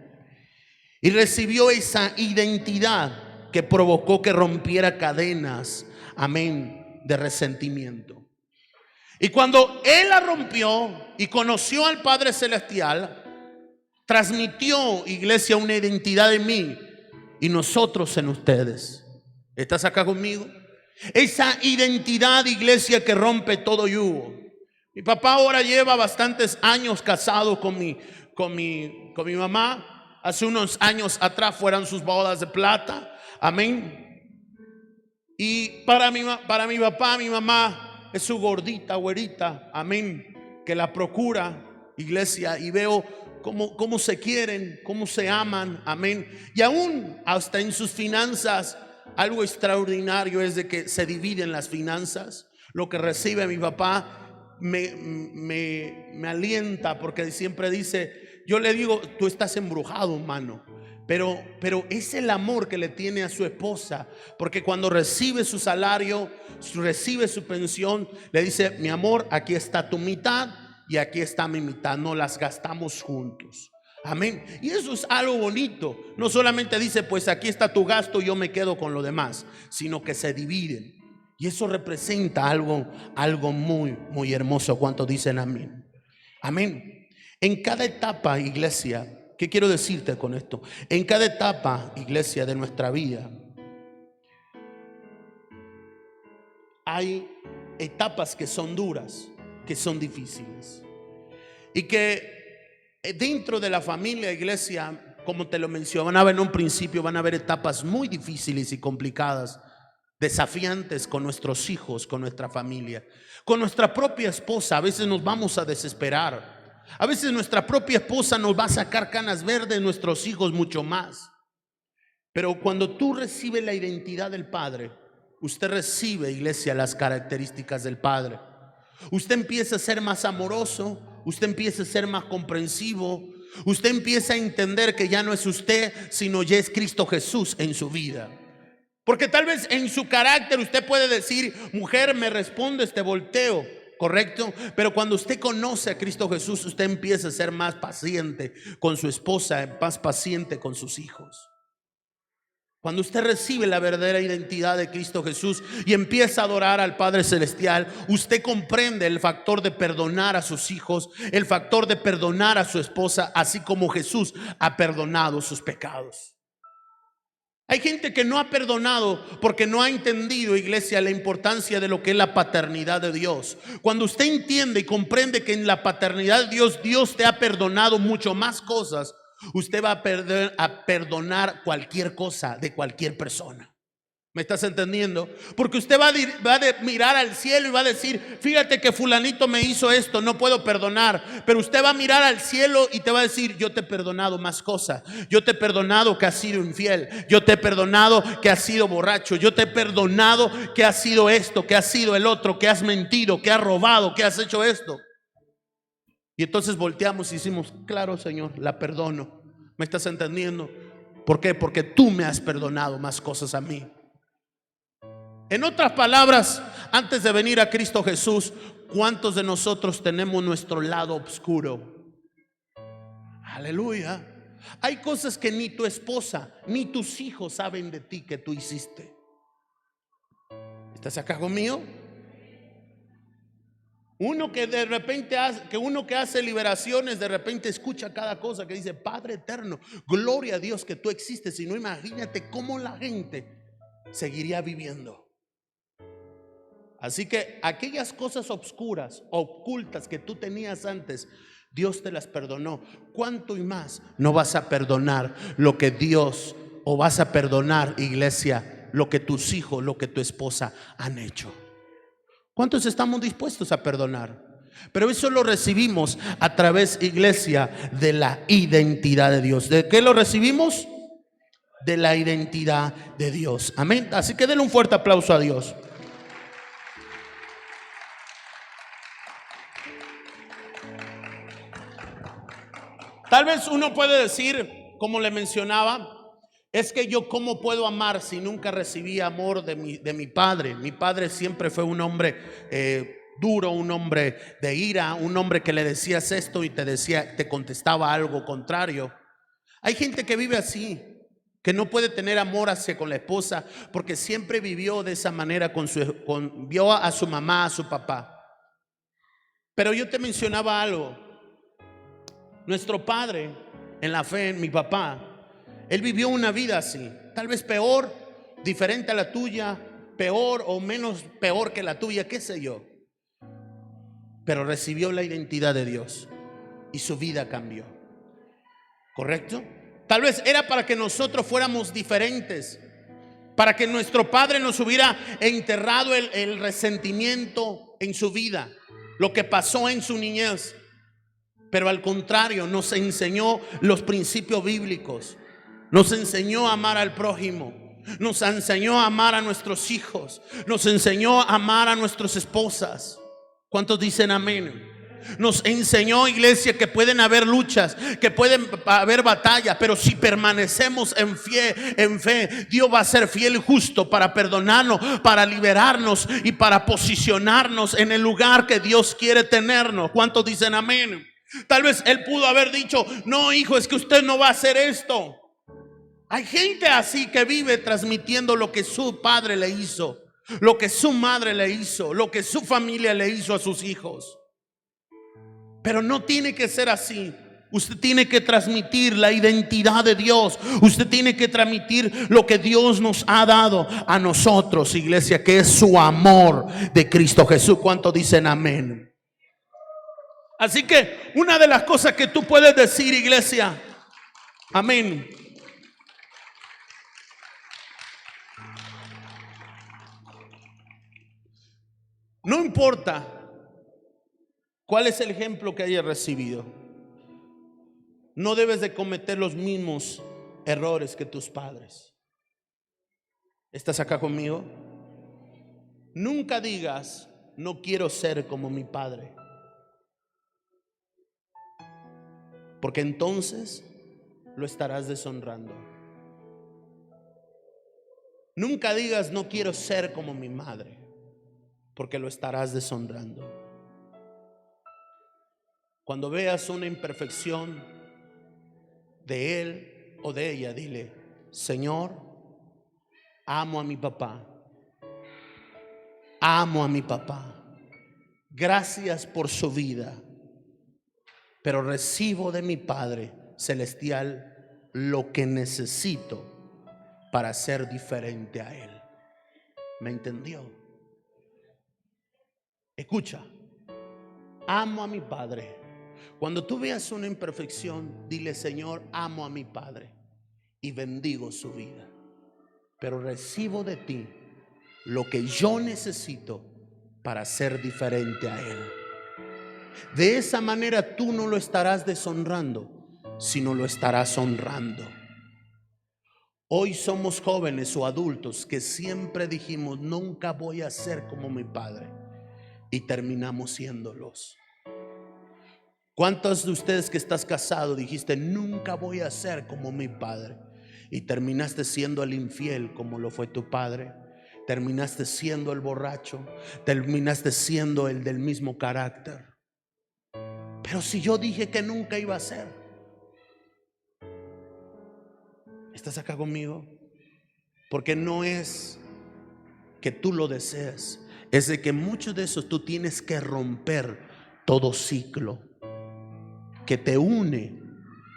y recibió esa identidad que provocó que rompiera cadenas, amén, de resentimiento. Y cuando él la rompió y conoció al Padre Celestial, transmitió, iglesia, una identidad en mí y nosotros en ustedes. ¿Estás acá conmigo? Esa identidad, iglesia, que rompe todo yugo. Mi papá ahora lleva bastantes años casado con mi mamá. Hace unos años atrás fueron sus bodas de plata. Amén. Y para mi papá, mi mamá es su gordita, güerita. Amén. Que la procura, iglesia, y veo cómo se quieren, cómo se aman. Amén. Y aún hasta en sus finanzas, algo extraordinario es de que se dividen las finanzas. Lo que recibe mi papá me alienta, porque siempre dice, yo le digo, tú estás embrujado, mano. Pero es el amor que le tiene a su esposa, porque cuando recibe su salario, recibe su pensión, le dice, mi amor, aquí está tu mitad y aquí está mi mitad, no las gastamos juntos. Amén. Y eso es algo bonito. No solamente dice, pues aquí está tu gasto y yo me quedo con lo demás, sino que se dividen. Y eso representa algo muy, muy hermoso. ¿Cuántos dicen amén? Amén. En cada etapa, iglesia, ¿qué quiero decirte con esto? En cada etapa, iglesia, de nuestra vida, hay etapas que son duras, que son difíciles. Y que dentro de la familia, iglesia, como te lo mencionaba en un principio, van a haber etapas muy difíciles y complicadas, desafiantes con nuestros hijos, con nuestra familia, con nuestra propia esposa. A veces nos vamos a desesperar. A veces nuestra propia esposa nos va a sacar canas verdes, nuestros hijos mucho más. Pero cuando tú recibes la identidad del Padre, usted recibe, iglesia, las características del Padre. Usted empieza a ser más amoroso, usted empieza a ser más comprensivo, Usted empieza a entender que ya no es usted, sino ya es Cristo Jesús en su vida. Porque tal vez en su carácter usted puede decir: mujer, me respondes, te volteo, correcto. Pero cuando usted conoce a Cristo Jesús, usted empieza a ser más paciente con su esposa, más paciente con sus hijos. Cuando usted recibe la verdadera identidad de Cristo Jesús y empieza a adorar al Padre Celestial, usted comprende el factor de perdonar a sus hijos, el factor de perdonar a su esposa, así como Jesús ha perdonado sus pecados. Hay gente que no ha perdonado porque no ha entendido, iglesia, la importancia de lo que es la paternidad de Dios. Cuando usted entiende y comprende que en la paternidad de Dios, Dios te ha perdonado mucho más cosas, usted va a perdonar cualquier cosa de cualquier persona. ¿Me estás entendiendo? Porque usted va a mirar al cielo y va a decir: fíjate que fulanito me hizo esto, no puedo perdonar. Pero usted va a mirar al cielo y te va a decir: yo te he perdonado más cosas. Yo te he perdonado que has sido infiel. Yo te he perdonado que has sido borracho. Yo te he perdonado que has sido esto, que has sido el otro, que has mentido, que has robado, que has hecho esto. Y entonces volteamos y decimos: claro, Señor, la perdono. ¿Me estás entendiendo? ¿Por qué? Porque tú me has perdonado más cosas a mí. En otras palabras, antes de venir a Cristo Jesús, ¿cuántos de nosotros tenemos nuestro lado oscuro? Aleluya. Hay cosas que ni tu esposa ni tus hijos saben de ti que tú hiciste. ¿Estás acá conmigo? Uno que de repente hace liberaciones, de repente escucha cada cosa que dice: Padre eterno, gloria a Dios que tú existes. Y no, imagínate cómo la gente seguiría viviendo. Así que aquellas cosas obscuras, ocultas que tú tenías antes, Dios te las perdonó. ¿Cuánto y más no vas a perdonar lo que Dios, o vas a perdonar, iglesia, lo que tus hijos, lo que tu esposa han hecho? ¿Cuántos estamos dispuestos a perdonar? Pero eso lo recibimos a través, iglesia, de la identidad de Dios. ¿De qué lo recibimos? De la identidad de Dios. Amén. Así que denle un fuerte aplauso a Dios. Tal vez uno puede decir, como le mencionaba: es que yo cómo puedo amar si nunca recibí amor de mi padre. Mi padre siempre fue un hombre duro, un hombre de ira, un hombre que le decías esto y te contestaba algo contrario. Hay gente que vive así, que no puede tener amor hacia con la esposa porque siempre vivió de esa manera vio a su mamá, a su papá. Pero yo te mencionaba algo. Nuestro padre en la fe, mi papá, él vivió una vida así, tal vez peor, diferente a la tuya, peor o menos peor que la tuya, qué sé yo. Pero recibió la identidad de Dios y su vida cambió. ¿Correcto? Tal vez era para que nosotros fuéramos diferentes, para que nuestro padre nos hubiera enterrado el resentimiento en su vida, lo que pasó en su niñez. Pero al contrario, nos enseñó los principios bíblicos. Nos enseñó a amar al prójimo. Nos enseñó a amar a nuestros hijos. Nos enseñó a amar a nuestras esposas. ¿Cuántos dicen amén? Nos enseñó, iglesia, que pueden haber luchas, que pueden haber batallas, pero si permanecemos en fe, Dios va a ser fiel y justo para perdonarnos, para liberarnos y para posicionarnos en el lugar que Dios quiere tenernos. ¿Cuántos dicen amén? Tal vez él pudo haber dicho: no, hijo, es que usted no va a hacer esto. Hay gente así que vive transmitiendo lo que su padre le hizo, lo que su madre le hizo, lo que su familia le hizo a sus hijos. Pero no tiene que ser así. Usted tiene que transmitir la identidad de Dios. Usted tiene que transmitir lo que Dios nos ha dado a nosotros, iglesia, que es su amor de Cristo Jesús. ¿Cuántos dicen amén? Así que una de las cosas que tú puedes decir, iglesia, amén, no importa cuál es el ejemplo que hayas recibido, no debes de cometer los mismos errores que tus padres. ¿Estás acá conmigo? Nunca digas: no quiero ser como mi padre, porque entonces lo estarás deshonrando. Nunca digas no quiero ser como mi madre, porque lo estarás deshonrando. Cuando veas una imperfección de él o de ella, dile: Señor, amo a mi papá, amo a mi papá, gracias por su vida, pero recibo de mi Padre Celestial lo que necesito para ser diferente a Él. ¿Me entendió? Escucha, amo a mi Padre. Cuando tú veas una imperfección, dile: Señor, amo a mi Padre y bendigo su vida, pero recibo de ti lo que yo necesito para ser diferente a Él. De esa manera tú no lo estarás deshonrando, sino lo estarás honrando. Hoy somos jóvenes o adultos que siempre dijimos: nunca voy a ser como mi padre, y terminamos siéndolos. ¿Cuántos de ustedes que estás casado dijiste: nunca voy a ser como mi padre, y terminaste siendo el infiel como lo fue tu padre? Terminaste siendo el borracho, terminaste siendo el del mismo carácter. Pero si yo dije que nunca iba a ser. ¿Estás acá conmigo? Porque no es que tú lo desees, es de que muchos de esos tú tienes que romper todo ciclo que te une,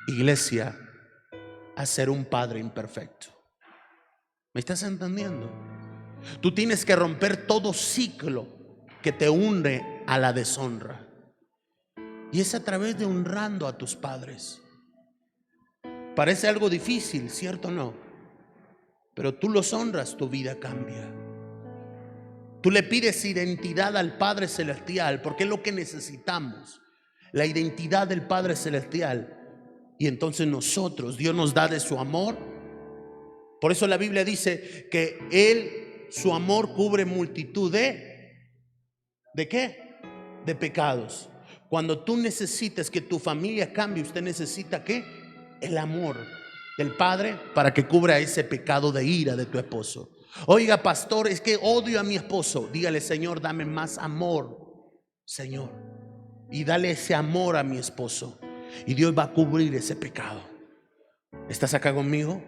iglesia, a ser un padre imperfecto. ¿Me estás entendiendo? Tú tienes que romper todo ciclo que te une a la deshonra, y es a través de honrando a tus padres. Parece algo difícil, ¿cierto o no? Pero tú los honras, tu vida cambia. Tú le pides identidad al Padre Celestial, porque es lo que necesitamos, la identidad del Padre Celestial. Y entonces nosotros, Dios nos da de su amor. Por eso la Biblia dice que Él, su amor cubre multitud ¿de qué? De pecados. Cuando tú necesites que tu familia cambie, usted necesita ¿qué? El amor del Padre para que cubra ese pecado de ira de tu esposo. Oiga, pastor, es que odio a mi esposo. Dígale: Señor, dame más amor, Señor, y dale ese amor a mi esposo, y Dios va a cubrir ese pecado. ¿Estás acá conmigo?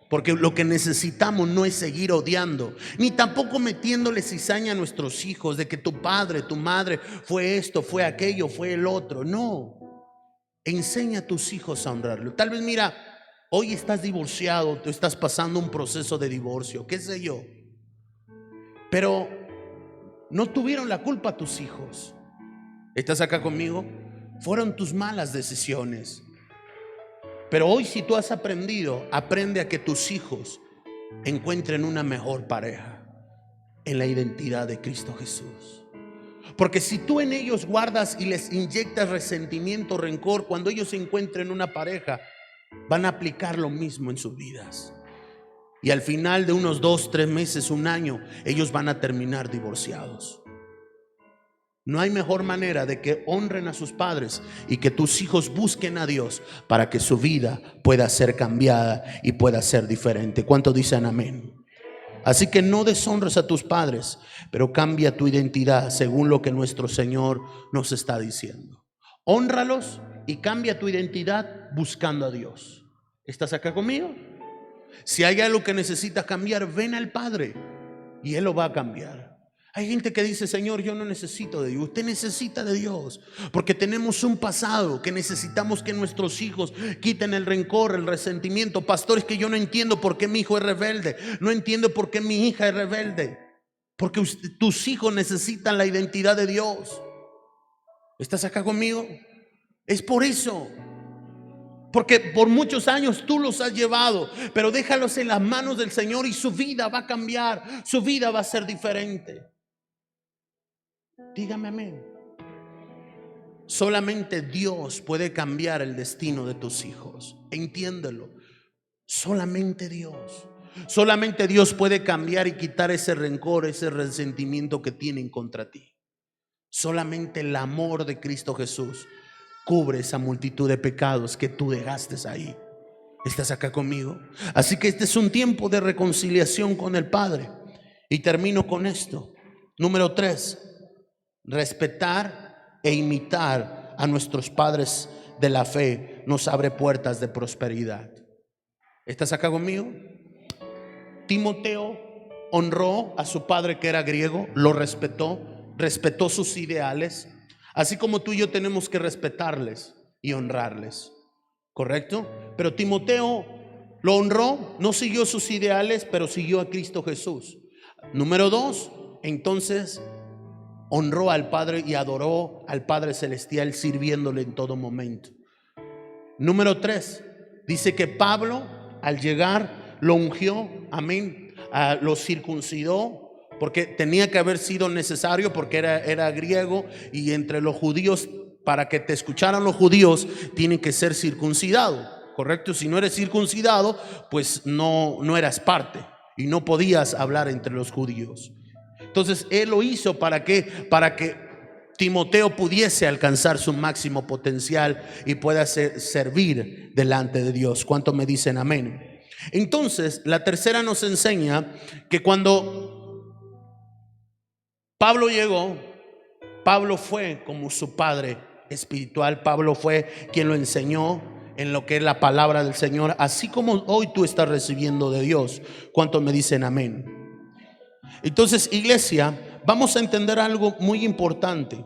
Porque lo que necesitamos no es seguir odiando, ni tampoco metiéndole cizaña a nuestros hijos de que tu padre, tu madre fue esto, fue aquello, fue el otro. No, enseña a tus hijos a honrarlo. Tal vez, mira, hoy estás divorciado, tú estás pasando un proceso de divorcio, qué sé yo, pero no tuvieron la culpa tus hijos. ¿Estás acá conmigo? Fueron tus malas decisiones. Pero hoy, si tú has aprendido, aprende a que tus hijos encuentren una mejor pareja en la identidad de Cristo Jesús. Porque si tú en ellos guardas y les inyectas resentimiento, rencor, cuando ellos encuentren una pareja, van a aplicar lo mismo en sus vidas. Y al final de unos 2, 3 meses, un año, ellos van a terminar divorciados. No hay mejor manera de que honren a sus padres y que tus hijos busquen a Dios para que su vida pueda ser cambiada y pueda ser diferente. ¿Cuántos dicen amén? Así que no deshonres a tus padres, pero cambia tu identidad según lo que nuestro Señor nos está diciendo. Hónralos y cambia tu identidad buscando a Dios. ¿Estás acá conmigo? Si hay algo que necesitas cambiar, ven al Padre y Él lo va a cambiar. Hay gente que dice: Señor, yo no necesito de Dios. Usted necesita de Dios, porque tenemos un pasado que necesitamos que nuestros hijos quiten el rencor, el resentimiento. Pastor, es que yo no entiendo por qué mi hijo es rebelde, no entiendo por qué mi hija es rebelde. Porque tus hijos necesitan la identidad de Dios. ¿Estás acá conmigo? Es por eso. Porque por muchos años tú los has llevado, pero déjalos en las manos del Señor y su vida va a cambiar, su vida va a ser diferente. Dígame amén. Solamente Dios puede cambiar el destino de tus hijos. Entiéndelo. Solamente Dios. Solamente Dios puede cambiar y quitar ese rencor, ese resentimiento que tienen contra ti. Solamente el amor de Cristo Jesús cubre esa multitud de pecados que tú dejaste ahí. ¿Estás acá conmigo? Así que este es un tiempo de reconciliación con el Padre. Y termino con esto. Número 3, respetar e imitar a nuestros padres de la fe nos abre puertas de prosperidad. ¿Estás acá conmigo? Timoteo honró a su padre, que era griego, lo respetó sus ideales, así como tú y yo tenemos que respetarles y honrarles, ¿correcto? Pero Timoteo lo honró, no siguió sus ideales, pero siguió a Cristo Jesús. Número 2, entonces honró al Padre y adoró al Padre Celestial, sirviéndole en todo momento. Número 3, dice que Pablo al llegar lo ungió, amén, lo circuncidó, porque tenía que haber sido necesario, porque era griego, y entre los judíos, para que te escucharan los judíos, tienen que ser circuncidado, ¿correcto? Si no eres circuncidado, pues no eras parte y no podías hablar entre los judíos. Entonces él lo hizo para que Timoteo pudiese alcanzar su máximo potencial y pueda servir delante de Dios. ¿Cuántos me dicen amén? Entonces la tercera nos enseña que cuando Pablo llegó, Pablo fue como su padre espiritual. Pablo fue quien lo enseñó en lo que es la palabra del Señor, así como hoy tú estás recibiendo de Dios. ¿Cuántos me dicen amén? Entonces, iglesia, vamos a entender algo muy importante.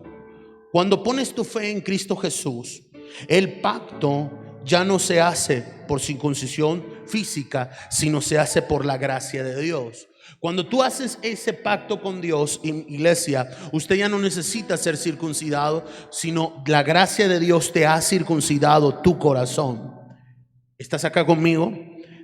Cuando pones tu fe en Cristo Jesús, el pacto ya no se hace por circuncisión física, sino se hace por la gracia de Dios. Cuando tú haces ese pacto con Dios, iglesia, usted ya no necesita ser circuncidado, sino la gracia de Dios te ha circuncidado tu corazón. ¿Estás acá conmigo?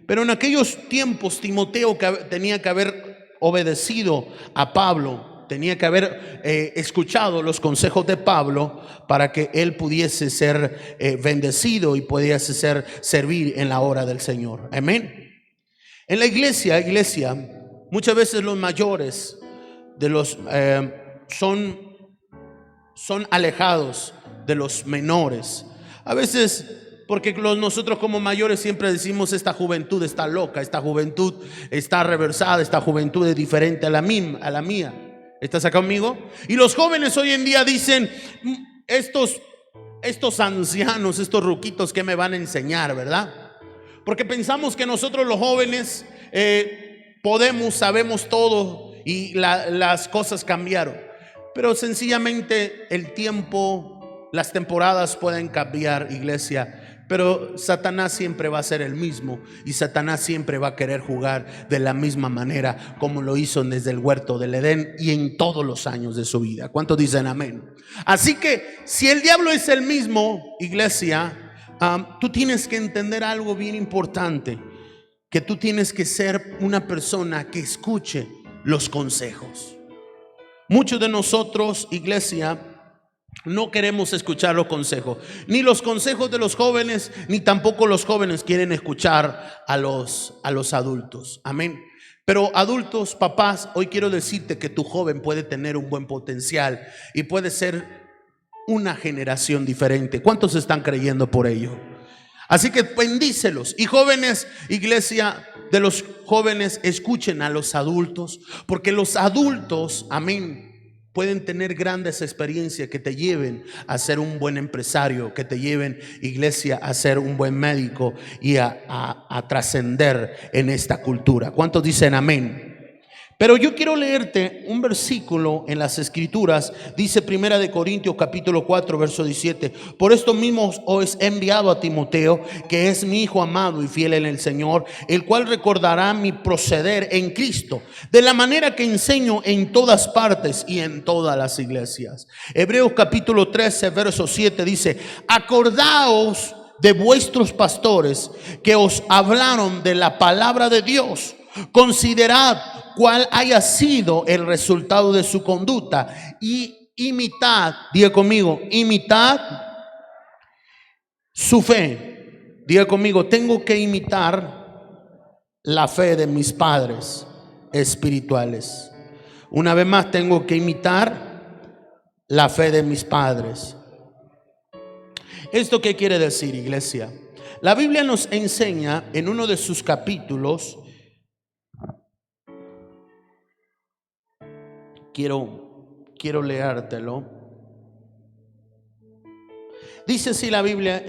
Pero en aquellos tiempos Timoteo tenía que haber obedecido a Pablo, tenía que haber escuchado los consejos de Pablo para que él pudiese ser bendecido y pudiese servir en la hora del Señor. Amén. En la iglesia, muchas veces los mayores de los son alejados de los menores. A veces, porque nosotros como mayores siempre decimos: esta juventud está loca, esta juventud está reversada, esta juventud es diferente a la mía. ¿Estás acá conmigo? Y los jóvenes hoy en día dicen: estos ancianos, estos ruquitos, ¿qué me van a enseñar, verdad? Porque pensamos que nosotros los jóvenes sabemos todo y las cosas cambiaron. Pero sencillamente el tiempo, las temporadas pueden cambiar, iglesia. Pero Satanás siempre va a ser el mismo, y Satanás siempre va a querer jugar de la misma manera como lo hizo desde el huerto del Edén y en todos los años de su vida. ¿Cuántos dicen amén? Así que si el diablo es el mismo, iglesia, tú tienes que entender algo bien importante, que tú tienes que ser una persona que escuche los consejos. Muchos de nosotros, iglesia, no queremos escuchar los consejos, ni los consejos de los jóvenes, ni tampoco los jóvenes quieren escuchar a los adultos. Amén. Pero adultos, papás, hoy quiero decirte que tu joven puede tener un buen potencial y puede ser una generación diferente. ¿Cuántos están creyendo por ello? Así que bendícelos. Y jóvenes, iglesia, de los jóvenes, escuchen a los adultos, porque los adultos, amén, pueden tener grandes experiencias que te lleven a ser un buen empresario, que te lleven, iglesia, a ser un buen médico y a trascender en esta cultura. ¿Cuántos dicen amén? Pero yo quiero leerte un versículo en las Escrituras. Dice 1 Corintios capítulo 4 verso 17: por esto mismo os he enviado a Timoteo, que es mi hijo amado y fiel en el Señor, el cual recordará mi proceder en Cristo, de la manera que enseño en todas partes y en todas las iglesias. Hebreos capítulo 13 verso 7 dice: acordaos de vuestros pastores que os hablaron de la palabra de Dios. Considerad cuál haya sido el resultado de su conducta y imitad, diga conmigo, imitad su fe. Diga conmigo: tengo que imitar la fe de mis padres espirituales. Una vez más, tengo que imitar la fe de mis padres. ¿Esto qué quiere decir, iglesia? La Biblia nos enseña en uno de sus capítulos, quiero leértelo. Dice así la Biblia,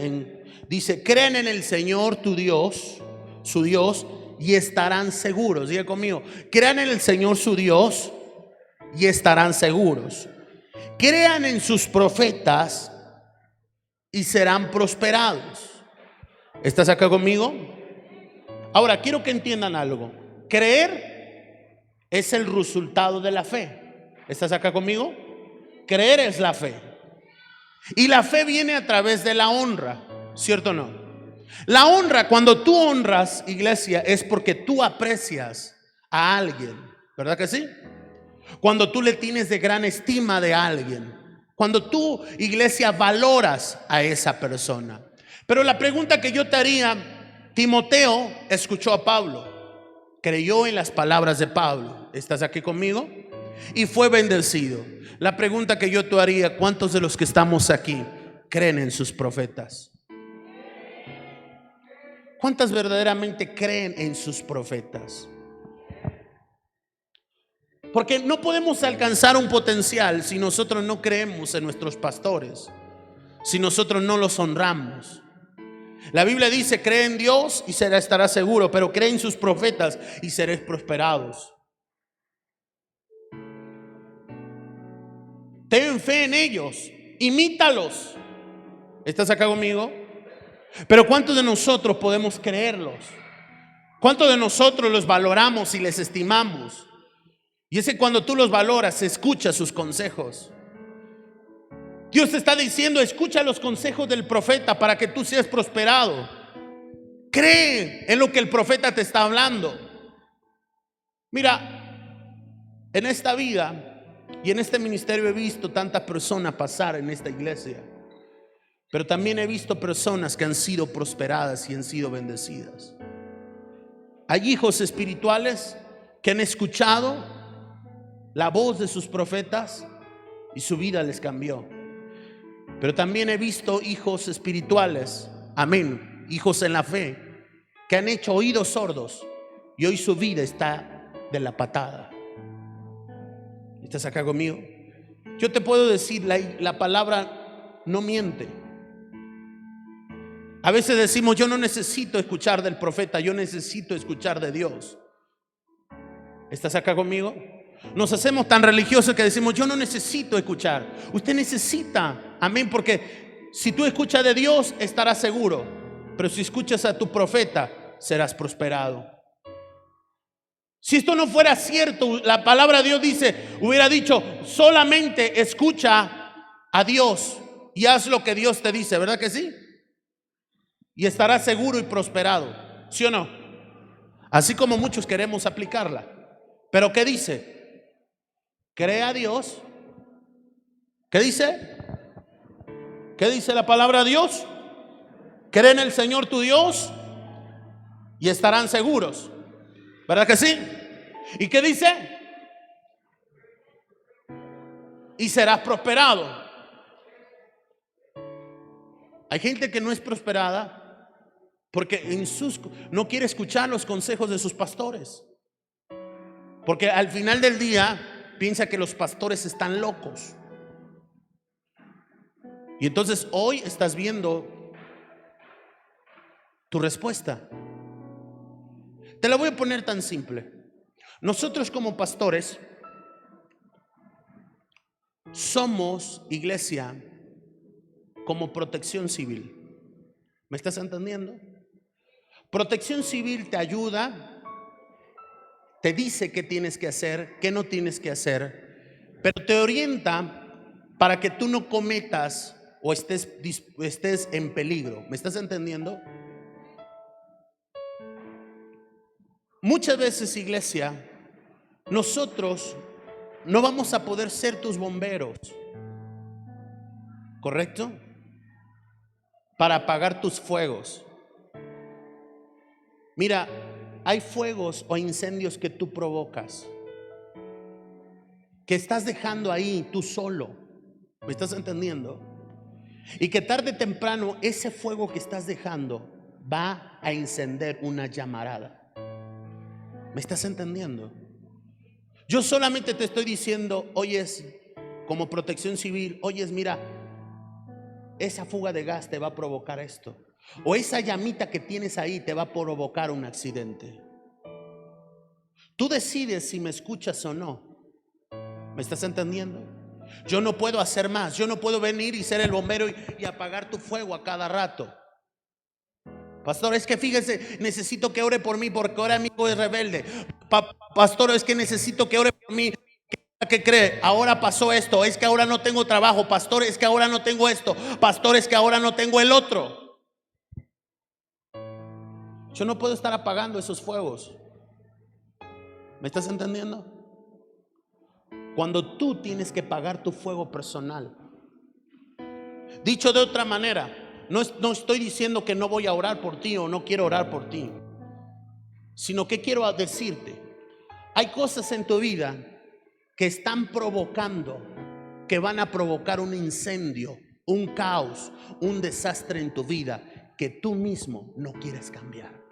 dice, creen en el Señor tu Dios, su Dios, y estarán seguros. Diga conmigo, crean en el Señor su Dios y estarán seguros. Crean en sus profetas y serán prosperados. ¿Estás acá conmigo? Ahora, quiero que entiendan algo. Creer es el resultado de la fe. ¿Estás acá conmigo? Creer es la fe. Y la fe viene a través de la honra, ¿cierto o no? La honra, cuando tú honras, iglesia, es porque tú aprecias a alguien, ¿verdad que sí? Cuando tú le tienes de gran estima de alguien, cuando tú, iglesia, valoras a esa persona. Pero la pregunta que yo te haría, Timoteo escuchó a Pablo, creyó en las palabras de Pablo. ¿Estás aquí conmigo? Y fue bendecido. La pregunta que yo te haría, ¿cuántos de los que estamos aquí creen en sus profetas? ¿Cuántas verdaderamente creen en sus profetas? Porque no podemos alcanzar un potencial si nosotros no creemos en nuestros pastores, si nosotros no los honramos. La Biblia dice, cree en Dios y estarás seguro, pero cree en sus profetas y seréis prosperados. Ten fe en ellos, imítalos. ¿Estás acá conmigo? Pero ¿cuántos de nosotros podemos creerlos? ¿Cuántos de nosotros los valoramos y les estimamos? Y es que cuando tú los valoras, escucha sus consejos. Dios te está diciendo, escucha los consejos del profeta para que tú seas prosperado. Cree en lo que el profeta te está hablando. Mira, en esta vida y en este ministerio he visto tantas personas pasar en esta iglesia, pero también he visto personas que han sido prosperadas y han sido bendecidas. Hay hijos espirituales que han escuchado la voz de sus profetas y su vida les cambió. Pero también he visto hijos espirituales, amén, hijos en la fe, que han hecho oídos sordos y hoy su vida está de la patada. ¿Estás acá conmigo? Yo te puedo decir, la palabra no miente. A veces decimos, yo no necesito escuchar del profeta, yo necesito escuchar de Dios. ¿Estás acá conmigo? Nos hacemos tan religiosos que decimos, yo no necesito escuchar. Usted necesita, amén, porque si tú escuchas de Dios estarás seguro, pero si escuchas a tu profeta serás prosperado. Si esto no fuera cierto, la palabra de Dios dice, hubiera dicho, solamente escucha a Dios y haz lo que Dios te dice, ¿verdad que sí? Y estarás seguro y prosperado, ¿sí o no? Así como muchos queremos aplicarla. Pero ¿qué dice? Cree a Dios. ¿Qué dice? ¿Qué dice la palabra de Dios? Cree en el Señor tu Dios y estarán seguros, ¿verdad que sí? ¿Y qué dice? Y serás prosperado. Hay gente que no es prosperada porque no quiere escuchar los consejos de sus pastores. Porque al final del día piensa que los pastores están locos. Y entonces hoy estás viendo tu respuesta. Te la voy a poner tan simple. Nosotros como pastores somos, iglesia, como protección civil. ¿Me estás entendiendo? Protección civil te ayuda, te dice qué tienes que hacer, qué no tienes que hacer, pero te orienta para que tú no cometas o estés en peligro. ¿Me estás entendiendo? Muchas veces, iglesia, nosotros no vamos a poder ser tus bomberos, ¿correcto? Para apagar tus fuegos. Mira, hay fuegos o incendios que tú provocas, que estás dejando ahí tú solo. ¿Me estás entendiendo? Y que tarde o temprano ese fuego que estás dejando va a encender una llamarada. ¿Me estás entendiendo? Yo solamente te estoy diciendo, oyes, como protección civil, oyes, mira, esa fuga de gas te va a provocar esto. O esa llamita que tienes ahí te va a provocar un accidente. Tú decides si me escuchas o no. ¿Me estás entendiendo? Yo no puedo hacer más. Yo no puedo venir y ser el bombero y apagar tu fuego a cada rato. Pastor, es que fíjese, necesito que ore por mí porque ahora mi hijo es rebelde. Pastor, es que necesito que ore por mí. ¿Qué cree? Ahora pasó esto. Es que ahora no tengo trabajo. Pastor, es que ahora no tengo esto. Pastor, es que ahora no tengo el otro. Yo no puedo estar apagando esos fuegos. ¿Me estás entendiendo? Cuando tú tienes que pagar tu fuego personal. Dicho de otra manera, no estoy diciendo que no voy a orar por ti o no quiero orar por ti, sino que quiero decirte, hay cosas en tu vida que están provocando, que van a provocar un incendio, un caos, un desastre en tu vida que tú mismo no quieres cambiar.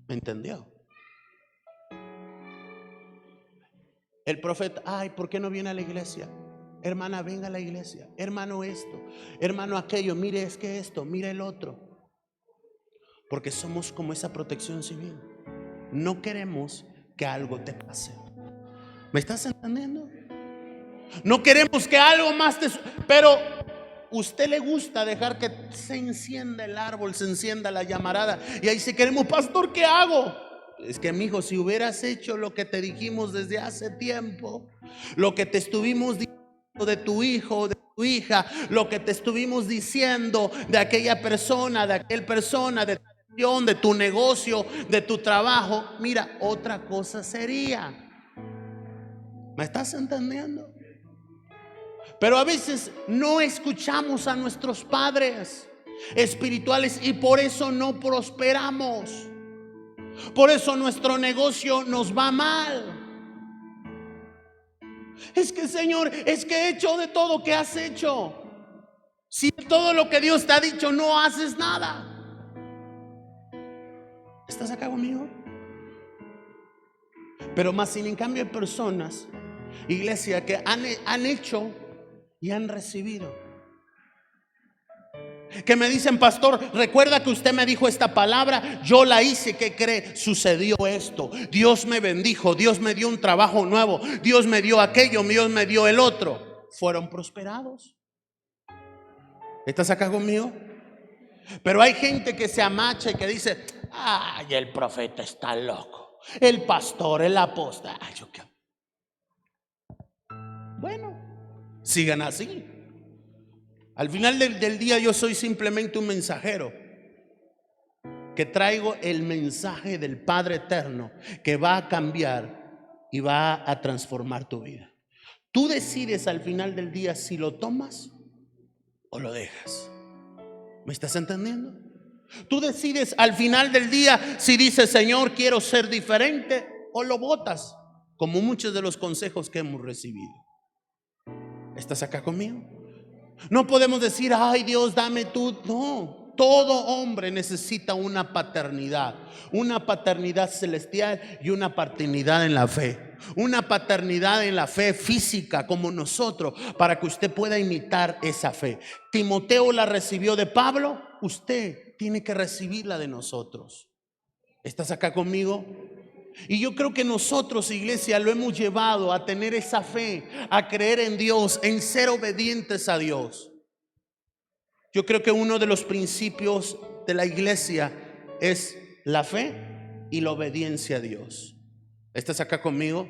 ¿Me entendió? El profeta, ay, ¿por qué no viene a la iglesia? Hermana, venga a la iglesia. Hermano, esto, hermano, aquello. Mire, es que esto, mire el otro. Porque somos como esa protección civil. No queremos que algo te pase. ¿Me estás entendiendo? No queremos que algo más te... Pero usted le gusta dejar que se encienda el árbol, se encienda la llamarada. Y ahí si queremos, pastor, ¿qué hago? Es que, mijo, si hubieras hecho lo que te dijimos desde hace tiempo, lo que te estuvimos diciendo de tu hijo, de tu hija, lo que te estuvimos diciendo de aquella persona, de aquel persona, de tu negocio, de tu trabajo, mira, otra cosa sería. ¿Me estás entendiendo? Pero a veces no escuchamos a nuestros padres espirituales y por eso no prosperamos. Por eso nuestro negocio nos va mal. Es que, Señor, es que he hecho de todo. ¿Qué has hecho? Si todo lo que Dios te ha dicho no haces nada. ¿Estás acá conmigo? Pero más sin en cambio hay personas, iglesia, que han hecho y han recibido, que me dicen, pastor, recuerda que usted me dijo esta palabra, yo la hice, ¿qué cree? Sucedió esto, Dios me bendijo, Dios me dio un trabajo nuevo, Dios me dio aquello, Dios me dio el otro. Fueron prosperados. ¿Estás acá conmigo? Pero hay gente que se amacha y que dice, ay, el profeta está loco, el pastor, el apóstol. Ay, yo qué. Bueno, sigan así. Al final del día yo soy simplemente un mensajero que traigo el mensaje del Padre Eterno que va a cambiar y va a transformar tu vida. Tú decides al final del día si lo tomas o lo dejas. ¿Me estás entendiendo? Tú decides al final del día si dices, Señor, quiero ser diferente, o lo botas, como muchos de los consejos que hemos recibido. ¿Estás acá conmigo? No podemos decir, ay Dios, dame tú. No, todo hombre necesita una paternidad celestial y una paternidad en la fe. Una paternidad en la fe física como nosotros, para que usted pueda imitar esa fe. Timoteo la recibió de Pablo, usted tiene que recibirla de nosotros. ¿Estás acá conmigo? Y yo creo que nosotros, iglesia, lo hemos llevado a tener esa fe, a creer en Dios, en ser obedientes a Dios. Yo creo que uno de los principios de la iglesia es la fe y la obediencia a Dios. ¿Estás acá conmigo?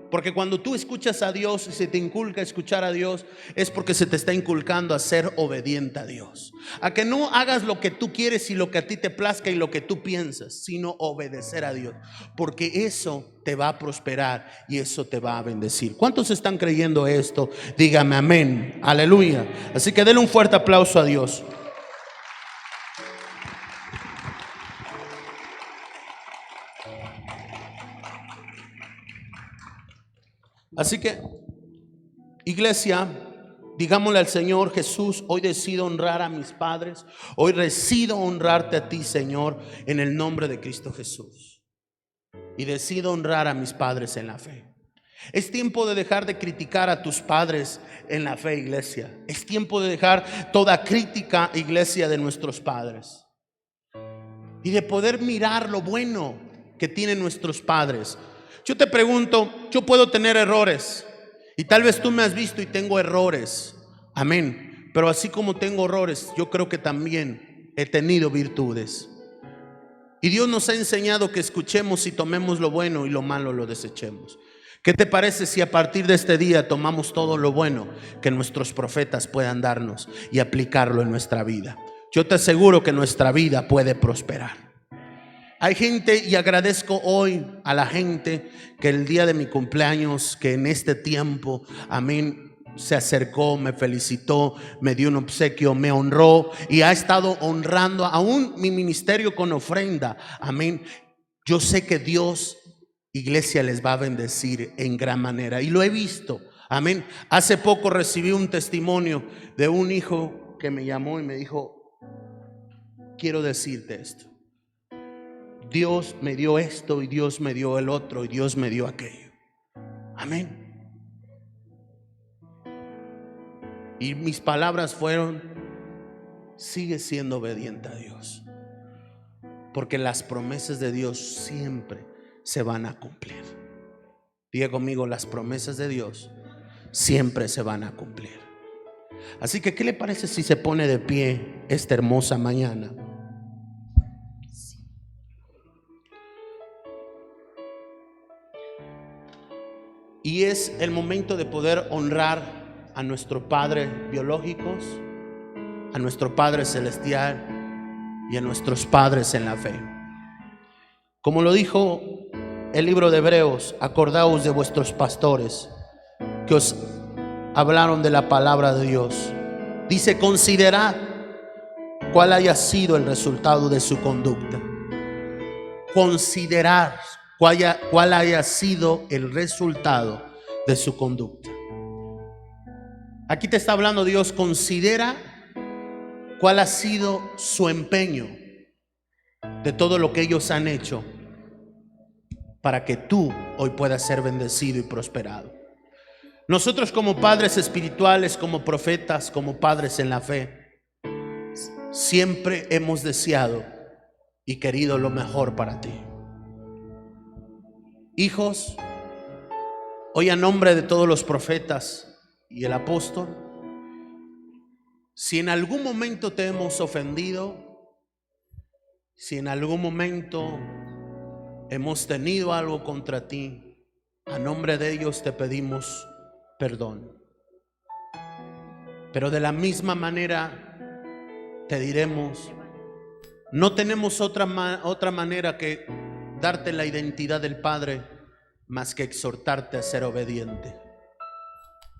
Porque cuando tú escuchas a Dios y se te inculca escuchar a Dios, es porque se te está inculcando a ser obediente a Dios, a que no hagas lo que tú quieres y lo que a ti te plazca y lo que tú piensas, sino obedecer a Dios, porque eso te va a prosperar y eso te va a bendecir. ¿Cuántos están creyendo esto? Dígame amén, aleluya. Así que denle un fuerte aplauso a Dios. Así que, iglesia, Digámosle al Señor: Jesús, hoy decido honrar a mis padres. Hoy decido honrarte a ti, Señor, en el nombre de Cristo Jesús. Y decido honrar a mis padres en la fe. Es tiempo de dejar de criticar a tus padres en la fe, iglesia. Es tiempo de dejar toda crítica, iglesia, de nuestros padres. Y de poder mirar lo bueno que tienen nuestros padres. Yo te pregunto, yo puedo tener errores. Y tal vez tú me has visto y tengo errores. Amén. Pero así como tengo errores, yo creo que también he tenido virtudes. Y Dios nos ha enseñado que escuchemos y tomemos lo bueno y lo malo lo desechemos. ¿Qué te parece si a partir de este día tomamos todo lo bueno que nuestros profetas puedan darnos y aplicarlo en nuestra vida? Yo te aseguro que nuestra vida puede prosperar. Hay gente, y agradezco hoy a la gente que el día de mi cumpleaños, que en este tiempo, amén, se acercó, me felicitó, me dio un obsequio, me honró y ha estado honrando aún mi ministerio con ofrenda. Amén. Yo sé que Dios, iglesia, les va a bendecir en gran manera y lo he visto. Amén. Hace poco recibí un testimonio de un hijo que me llamó y me dijo: quiero decirte esto. Dios me dio esto y Dios me dio el otro y Dios me dio aquello. Amén. Y mis palabras fueron: sigue siendo obediente a Dios, porque las promesas de Dios siempre se van a cumplir. Diga conmigo: las promesas de Dios siempre se van a cumplir. Así que, ¿qué le parece si se pone de pie esta hermosa mañana? Y es el momento de poder honrar a nuestro Padre biológicos, a nuestro Padre celestial y a nuestros padres en la fe. Como lo dijo el libro de Hebreos: acordaos de vuestros pastores que os hablaron de la palabra de Dios. Dice: considerad cuál haya sido el resultado de su conducta. Considerad cuál haya sido el resultado de su conducta. Aquí te está hablando Dios: considera cuál ha sido su empeño de todo lo que ellos han hecho para que tú hoy puedas ser bendecido y prosperado. Nosotros, como padres espirituales, como profetas, como padres en la fe, siempre hemos deseado y querido lo mejor para ti. Hijos, hoy, a nombre de todos los profetas y el apóstol, si en algún momento te hemos ofendido, si en algún momento hemos tenido algo contra ti, a nombre de ellos te pedimos perdón. Pero de la misma manera te diremos: no tenemos otra manera que darte la identidad del Padre más que exhortarte a ser obediente.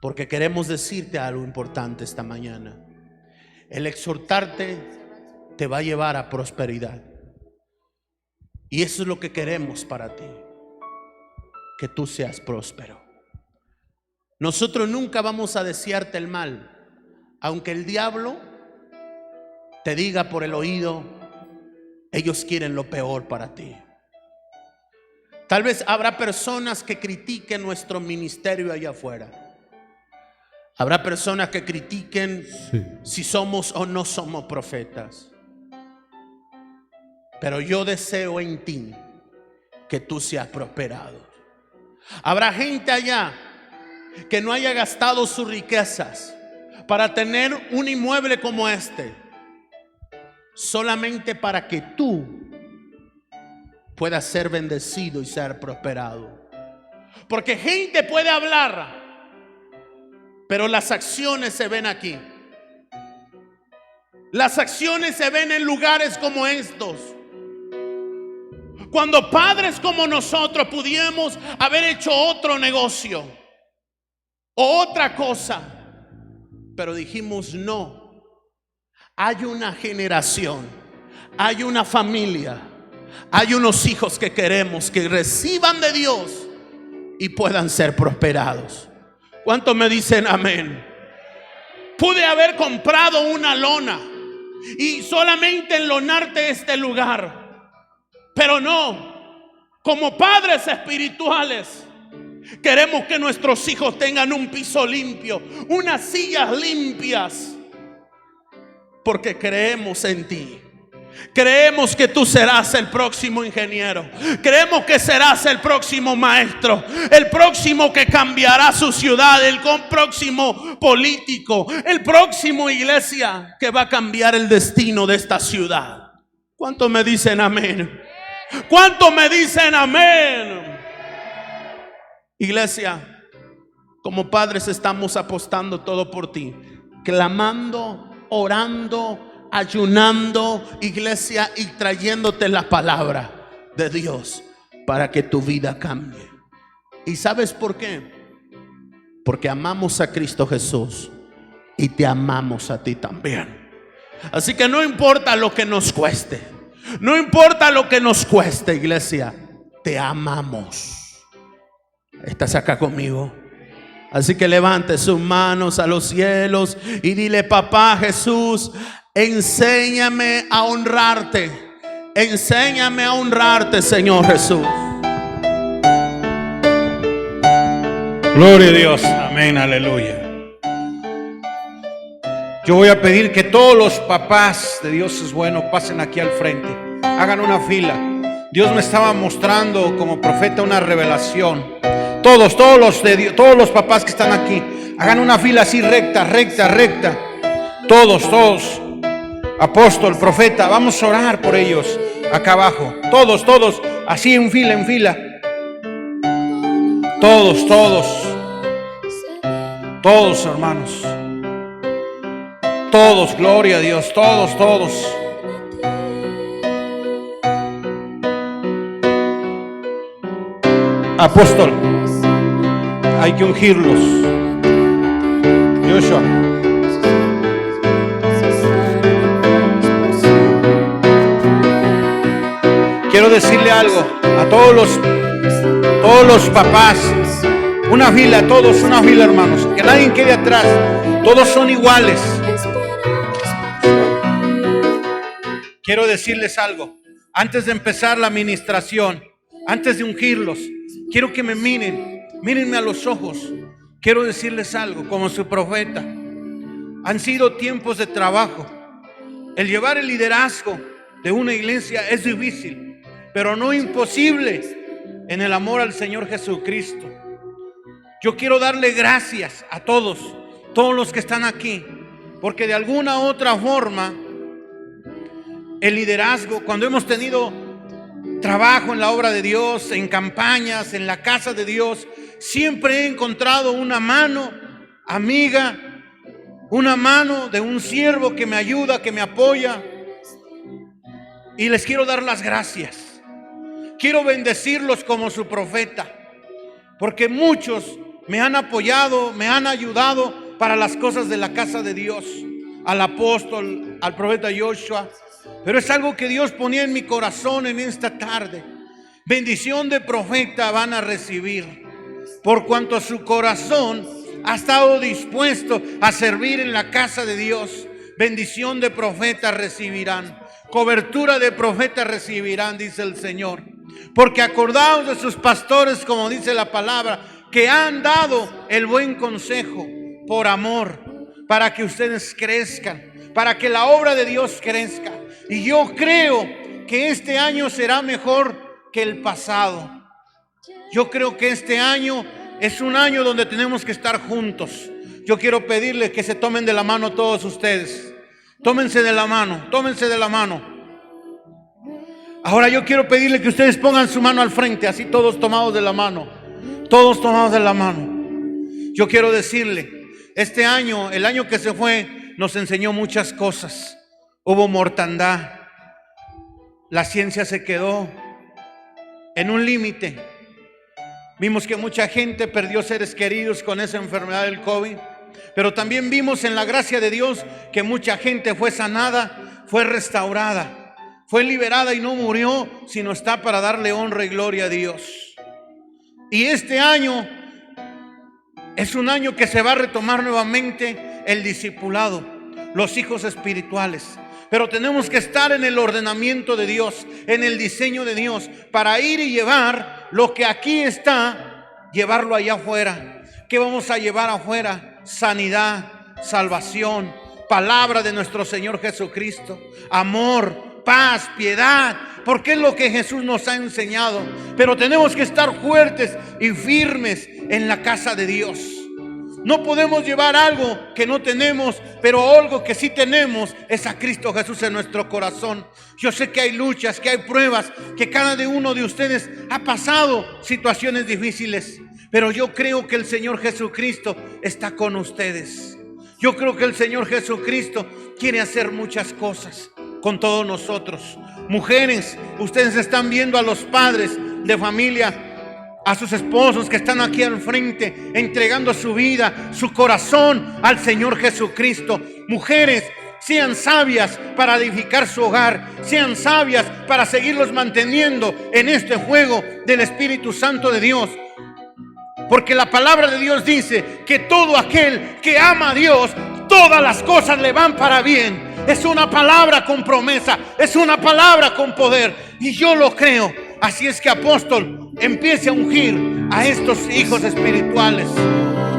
Porque queremos decirte algo importante esta mañana. El exhortarte te va a llevar a prosperidad. Y eso es lo que queremos para ti, que tú seas próspero. Nosotros nunca vamos a desearte el mal, aunque el diablo te diga por el oído: ellos quieren lo peor para ti. Tal vez habrá personas que critiquen nuestro ministerio allá afuera. Habrá personas que critiquen si somos o no somos profetas. Pero yo deseo en ti que tú seas prosperado. Habrá gente allá que no haya gastado sus riquezas para tener un inmueble como este, solamente para que tú puedas ser bendecido y ser prosperado. Porque gente puede hablar, pero las acciones se ven aquí. Las acciones se ven en lugares como estos. Cuando padres como nosotros pudiéramos haber hecho otro negocio o otra cosa, pero dijimos no. Hay una generación, hay una familia, hay unos hijos que queremos que reciban de Dios y puedan ser prosperados. ¿Cuántos me dicen amén? Pude haber comprado una lona y solamente enlonarte este lugar, pero no. Como padres espirituales queremos que nuestros hijos tengan un piso limpio, unas sillas limpias, porque creemos en ti. Creemos que tú serás el próximo ingeniero. Creemos que serás el próximo maestro, el próximo que cambiará su ciudad, el próximo político, el próximo iglesia que va a cambiar el destino de esta ciudad. ¿Cuántos me dicen amén? ¿Cuántos me dicen amén? Iglesia, como padres estamos apostando todo por ti, clamando, orando, ayunando, iglesia, y trayéndote la palabra de Dios para que tu vida cambie. ¿Y sabes por qué? Porque amamos a Cristo Jesús y te amamos a ti también. Así que no importa lo que nos cueste, no importa lo que nos cueste, iglesia, te amamos. ¿Estás acá conmigo? Así que levante sus manos a los cielos y dile: papá Jesús, enséñame a honrarte. Enséñame a honrarte, Señor Jesús. Gloria a Dios, amén, aleluya. Yo voy a pedir que todos los papás de Dios es bueno pasen aquí al frente, hagan una fila. Dios me estaba mostrando como profeta una revelación. Todos los papás que están aquí, hagan una fila así recta. Todos. Apóstol, profeta, vamos a orar por ellos acá abajo. Todos, así en fila. Todos, hermanos. Todos, gloria a Dios, todos. Apóstol, hay que ungirlos. Joshua. Quiero decirle algo a todos los papás. Una fila, todos, una fila, hermanos. Que nadie quede atrás. Todos son iguales. Quiero decirles algo. Antes de empezar la administración, antes de ungirlos, quiero que me mírenme a los ojos. Quiero decirles algo como su profeta. Han sido tiempos de trabajo. El llevar el liderazgo de una iglesia es difícil, pero no imposible en el amor al Señor Jesucristo. Yo quiero darle gracias a todos los que están aquí, porque de alguna u otra forma el liderazgo, cuando hemos tenido trabajo en la obra de Dios, en campañas, en la casa de Dios, siempre he encontrado una mano amiga, una mano de un siervo que me ayuda, que me apoya, y les quiero dar las gracias. Quiero bendecirlos como su profeta, porque muchos me han apoyado, me han ayudado para las cosas de la casa de Dios. Al apóstol, al profeta Joshua. Pero es algo que Dios ponía en mi corazón en esta tarde. Bendición de profeta van a recibir, por cuanto su corazón ha estado dispuesto a servir en la casa de Dios. Bendición de profeta recibirán, cobertura de profeta recibirán, dice el Señor. Porque acordaos de sus pastores, como dice la palabra, que han dado el buen consejo por amor, para que ustedes crezcan, para que la obra de Dios crezca. Y yo creo que este año será mejor que el pasado. Yo creo que este año es un año donde tenemos que estar juntos. Yo quiero pedirles que se tomen de la mano todos ustedes. Tómense de la mano. Ahora yo quiero pedirle que ustedes pongan su mano al frente, así todos tomados de la mano. Todos tomados de la mano. Yo quiero decirle, este año, el año que se fue, nos enseñó muchas cosas. Hubo mortandad. La ciencia se quedó en un límite. Vimos que mucha gente perdió seres queridos con esa enfermedad del COVID. Pero también vimos en la gracia de Dios que mucha gente fue sanada, fue restaurada, fue liberada y no murió, sino está para darle honra y gloria a Dios. Y este año es un año que se va a retomar nuevamente el discipulado, los hijos espirituales. Pero tenemos que estar en el ordenamiento de Dios, en el diseño de Dios, para ir y llevar lo que aquí está, llevarlo allá afuera. ¿Qué vamos a llevar afuera? Sanidad, salvación, palabra de nuestro Señor Jesucristo, amor, paz, piedad, porque es lo que Jesús nos ha enseñado. Pero tenemos que estar fuertes y firmes en la casa de Dios. No podemos llevar algo que no tenemos, pero algo que sí tenemos es a Cristo Jesús en nuestro corazón. Yo sé que hay luchas, que hay pruebas, que cada uno de ustedes ha pasado situaciones difíciles, pero yo creo que el Señor Jesucristo está con ustedes. Yo creo que el Señor Jesucristo quiere hacer muchas cosas con todos nosotros. Mujeres, ustedes están viendo a los padres de familia, a sus esposos que están aquí al frente, entregando su vida, su corazón al Señor Jesucristo. Mujeres, sean sabias para edificar su hogar, sean sabias para seguirlos manteniendo en este juego del Espíritu Santo de Dios. Porque la palabra de Dios dice que todo aquel que ama a Dios, todas las cosas le van para bien. Es una palabra con promesa, es una palabra con poder, y yo lo creo. Así es que, apóstol, empiece a ungir a estos hijos espirituales.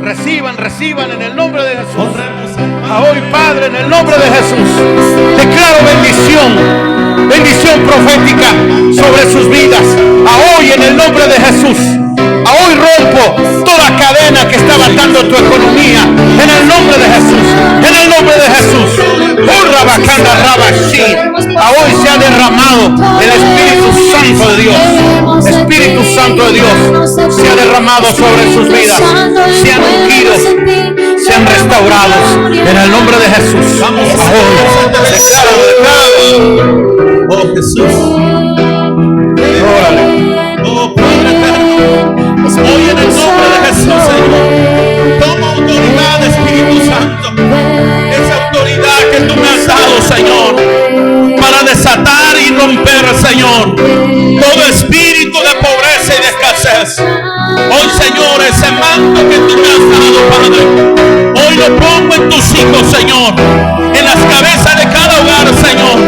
Reciban en el nombre de Jesús. A hoy, Padre, en el nombre de Jesús, declaro bendición profética sobre sus vidas. A hoy, en el nombre de Jesús. A hoy rompo toda cadena que está atando tu economía. En el nombre de Jesús. En el nombre de Jesús. A hoy se ha derramado el Espíritu Santo de Dios. Espíritu Santo de Dios se ha derramado sobre sus vidas. Se han ungido, se han restaurado. En el nombre de Jesús. Vamos a declaro. Oh Jesús. Órale. Oh Padre eterno. Hoy en el nombre de Jesús, Señor, toma autoridad, Espíritu Santo. Esa autoridad que tú me has dado, Señor, para desatar y romper, Señor, todo espíritu de pobreza y de escasez. Hoy, Señor, ese manto que tú me has dado, Padre, hoy lo pongo en tus hijos, Señor, en las cabezas de cada hogar, Señor,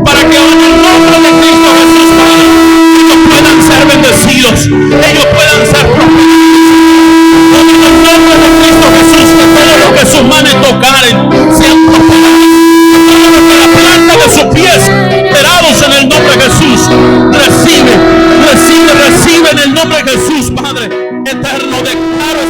para que hoy en el nombre de Cristo Jesús, Padre, ellos puedan ser bendecidos, ellos puedan ser prosperados. En el nombre de Cristo Jesús, que todo lo que sus manos tocaren sean prosperados, todo lo que la planta de sus pies esperados en el nombre de Jesús. Recibe en el nombre de Jesús, Padre eterno. Declaro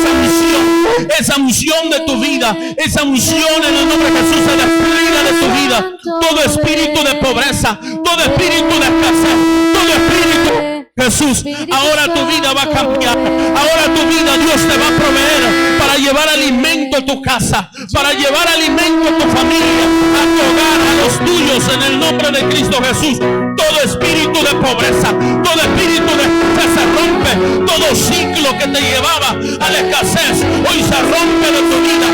esa unción de tu vida, esa unción en el nombre de Jesús se despliega de tu vida. Todo espíritu de pobreza, todo espíritu de escasez, todo espíritu, Jesús, ahora tu vida va a cambiar. Ahora tu vida Dios te va a proveer para llevar alimento a tu casa, para llevar alimento a tu familia, a tu hogar, a los tuyos, en el nombre de Cristo Jesús. Todo espíritu de pobreza, todo espíritu de escasez se rompe. Todo ciclo que te llevaba a la escasez hoy se rompe de tu vida.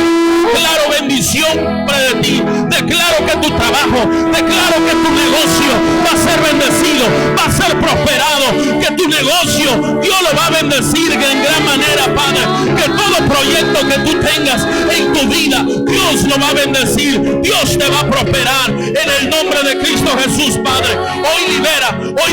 Declaro bendición sobre ti. Declaro que tu trabajo, declaro que tu negocio va a ser bendecido, va a ser prosperado, que tu negocio Dios lo va a bendecir en gran manera, Padre. Que todo proyecto que tú tengas en tu vida Dios lo va a bendecir, Dios te va a prosperar en el nombre de Cristo Jesús, Padre. Hoy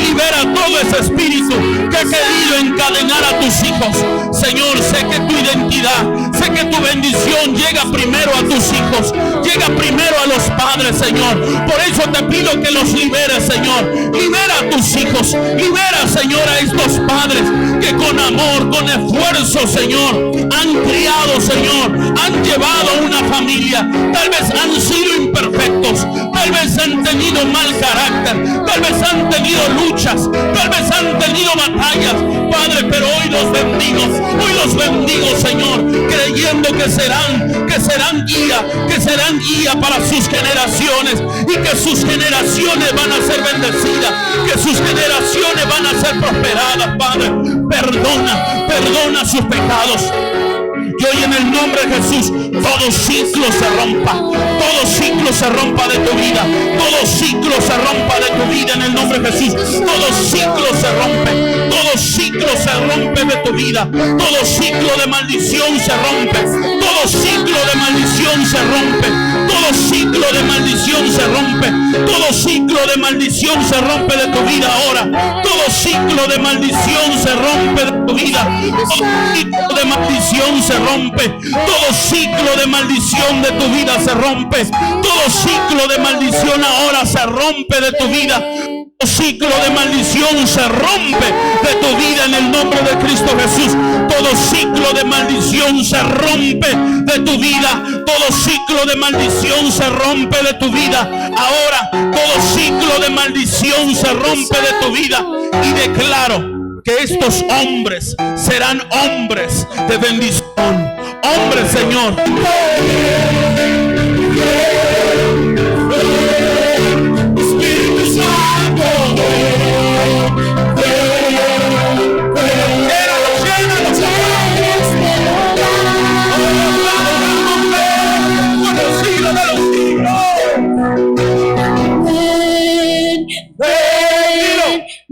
libera todo ese espíritu que ha querido encadenar a tus hijos. Señor, sé que tu identidad, sé que tu bendición llega primero a tus hijos, llega primero a los padres, Señor. Por eso te pido que los liberes, Señor. Libera a tus hijos, libera, Señor, a estos padres que con amor, con esfuerzo, Señor, han criado, Señor, han llevado una familia. Tal vez han sido imperfectos, tal vez han tenido mal carácter, tal vez han tenido luchas, tal vez han tenido batallas, Padre, pero hoy los bendigo, Señor, creyendo que serán guía para sus generaciones, y que sus generaciones van a ser bendecidas, que sus generaciones van a ser prosperadas, Padre. Perdona sus pecados. Y hoy en el nombre de Jesús, todo ciclo se rompa de tu vida, todo ciclo se rompa de tu vida en el nombre de Jesús. Todo ciclo se rompe de tu vida, todo ciclo de maldición se rompe, todo Todo ciclo de maldición se rompe. Todo ciclo de maldición se rompe. Todo ciclo de maldición se rompe de tu vida ahora. Todo ciclo de maldición se rompe de tu vida. Todo ciclo de maldición se rompe. Todo ciclo de maldición de tu vida se rompe. Todo ciclo de maldición ahora se rompe de tu vida. Todo ciclo de maldición se rompe de tu vida en el nombre de Cristo Jesús. Todo ciclo de maldición se rompe de tu vida. Todo ciclo de maldición se rompe de tu vida. Ahora todo ciclo de maldición se rompe de tu vida. Y declaro que estos hombres serán hombres de bendición. Hombres, Señor.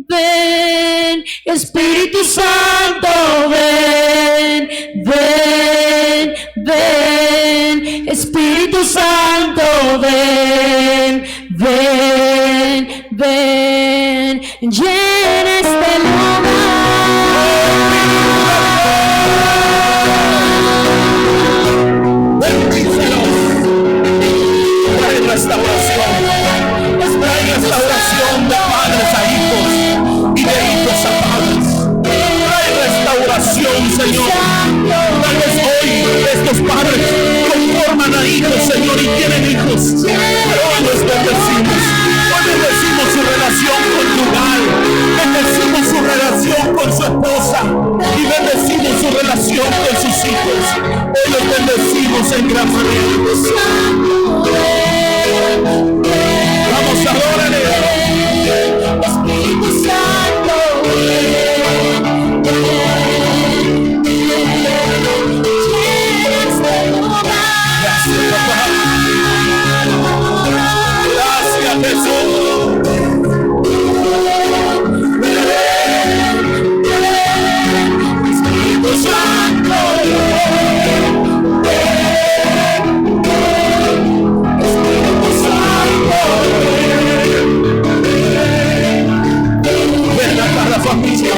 Ven, Espíritu Santo, ven, ven, ven, Espíritu Santo, ven, ven, ven, llena este lugar. Trae restauración, trae restauración de padres a hijos y de hijos a padres. Trae restauración, Señor. Tal vez hoy estos padres conforman a hijos, Señor, y tienen hijos. Pero hoy los bendecimos. Hoy bendecimos su relación conyugal. Bendecimos su relación con su esposa. Y bendecimos su relación con sus hijos. Hoy los bendecimos en gran manera. Vamos, adórale. Espíritu Santo, gracias, papá. Gracias, Jesús. Espíritu Santo, Espíritu Santo, ven a cada familia,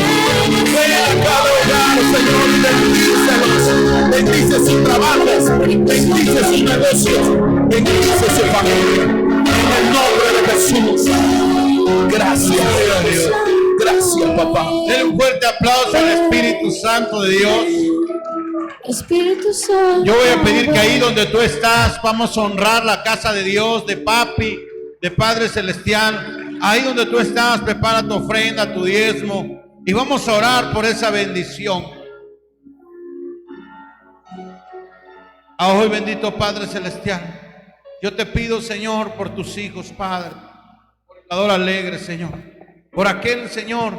ven a cada hogar, Señor, y bendícelos. Bendice sus trabajos, bendice sus negocios, bendice su familia. En el nombre de Jesús. Gracias, Dios. Gracias, papá. Den un fuerte aplauso al Espíritu Santo de Dios. Espíritu Santo. Yo voy a pedir que ahí donde tú estás, vamos a honrar la casa de Dios, de Papi, de Padre Celestial. Ahí donde tú estás, prepara tu ofrenda, tu diezmo, y vamos a orar por esa bendición. Hoy, bendito Padre Celestial, yo te pido, Señor, por tus hijos, Padre, por el dador alegre, Señor, por aquel, Señor,